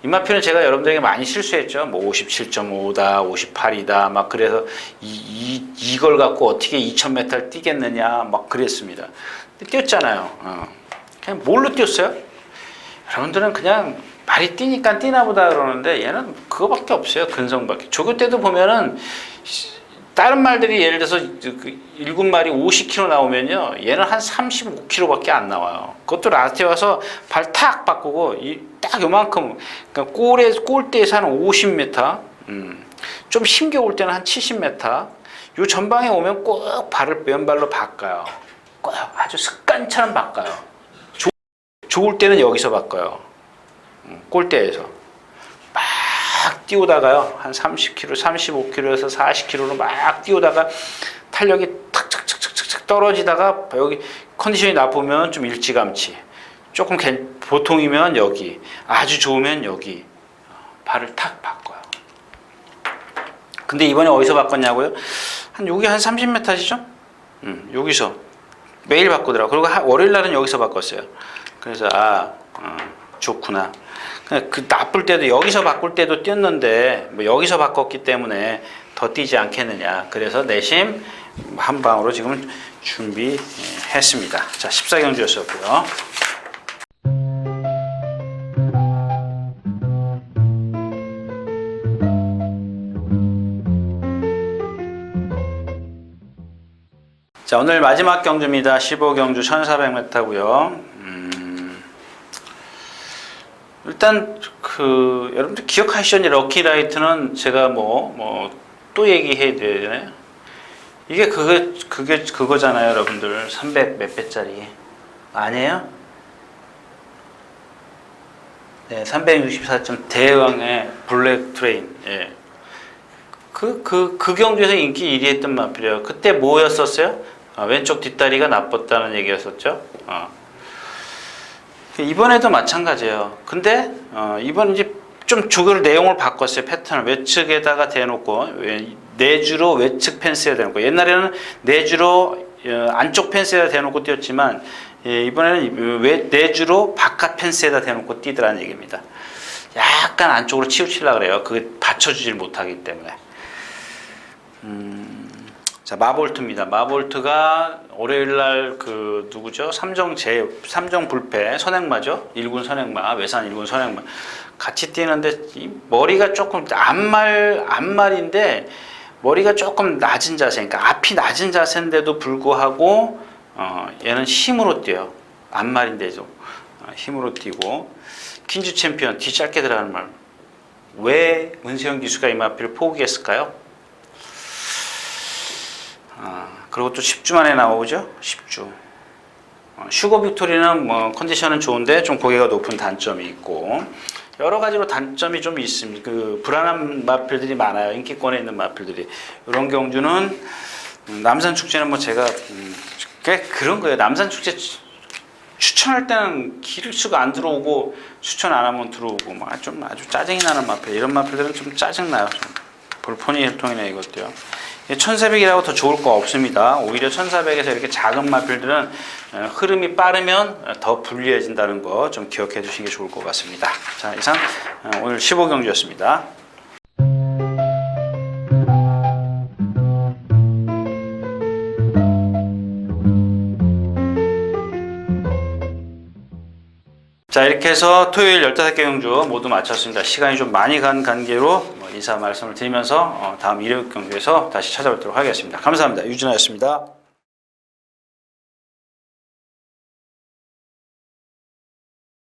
이마표는 제가 여러분들에게 많이 실수했죠. 뭐 57.5다, 58이다, 막 그래서 이걸 갖고 어떻게 2000m를 뛰겠느냐, 막 그랬습니다. 뛰었잖아요. 그냥 뭘로 뛰었어요? 여러분들은 그냥 말이 뛰니까 뛰나 보다 그러는데 얘는 그거밖에 없어요. 근성밖에. 조교 때도 보면은 다른 말들이 예를 들어서 일곱 말이 50km 나오면요, 얘는 한 35km밖에 안 나와요. 그것도 라스트에 와서 발 탁 바꾸고 딱 요만큼, 그러니까 골대에서 한 50m, 좀 힘겨울 때는 한 70m. 요 전방에 오면 꼭 발을 왼발로 바꿔요. 꼭 아주 습관처럼 바꿔요. 좋을 때는 여기서 바꿔요. 골대에서 막 뛰어다가요, 한 30km, 35km에서 40km로 막 뛰어다가 탄력이 탁탁탁탁탁 떨어지다가 여기 컨디션이 나쁘면 좀 일찌감치, 조금 보통이면 여기, 아주 좋으면 여기 발을 탁 바꿔요. 근데 이번에 어디서 바꿨냐고요? 여기 한 30m시죠? 여기서 매일 바꾸더라고. 그리고 월요일 날은 여기서 바꿨어요. 그래서 좋구나. 그 나쁠 때도 여기서 바꿀 때도 뛰었는데 뭐 여기서 바꿨기 때문에 더 뛰지 않겠느냐. 그래서 내심 한 방으로 지금 준비했습니다. 자, 14경주였었고요. 자, 오늘 마지막 경주입니다. 15경주 1400m고요. 일단 여러분들 기억하시죠? 럭키라이트는 제가 또 얘기해야 되나요? 이게 그거잖아요, 여러분들. 300 몇 배짜리 아니에요? 364점 대왕의 블랙 트레인. 예. 그 경주에서 인기 1위 했던 마필이에요. 그때 뭐였었어요? 왼쪽 뒷다리가 나빴다는 얘기였었죠. 이번에도 마찬가지예요. 근데 이번 이제 좀 주글 내용을 바꿨어요. 패턴을 외측에다가 대놓고 내주로 외측 펜스에다 대놓고, 옛날에는 내주로 안쪽 펜스에다 대놓고 뛰었지만 이번에는 내주로 바깥 펜스에다 대놓고 뛰더라는 얘기입니다. 약간 안쪽으로 치우치려고 그래요. 그게 받쳐주질 못하기 때문에. 자, 마볼트입니다. 마볼트가 월요일날 그 누구죠? 삼정 불패 선행마죠. 1군 선행마, 외산 1군 선행마 같이 뛰는데 이 머리가 조금 앞말인데 머리가 조금 낮은 자세, 그러니까 앞이 낮은 자세인데도 불구하고 얘는 힘으로 뛰어요. 앞말인데도 힘으로 뛰고, 퀸즈 챔피언 뒤 짧게 들어가는 말. 왜 문세영 기수가 이 마필을 포기했을까요? 그리고 또 10주 만에 나오죠. 10주. 슈거 빅토리는 뭐 컨디션은 좋은데 좀 고개가 높은 단점이 있고, 여러 가지로 단점이 좀 있습니다. 그 불안한 마필들이 많아요. 인기권에 있는 마필들이. 이런 경주는 남산 축제는 뭐 제가 꽤 그런 거예요. 남산 축제 추천할 때는 기술수가 안 들어오고 추천 안 하면 들어오고 막 좀 아주 짜증이 나는 마필. 이런 마필들은 좀 짜증 나요. 볼포니 혈통이나 이것도요. 1400이라고 더 좋을 거 없습니다. 오히려 1400에서 이렇게 작은 마필들은 흐름이 빠르면 더 불리해진다는 거 좀 기억해 두시는 게 좋을 것 같습니다. 자, 이상 오늘 15경주였습니다. 자, 이렇게 해서 토요일 15개 경주 모두 마쳤습니다. 시간이 좀 많이 간 관계로 인사 말씀을 드리면서 다음 일요일 경주에서 다시 찾아뵙도록 하겠습니다. 감사합니다. 유진아였습니다.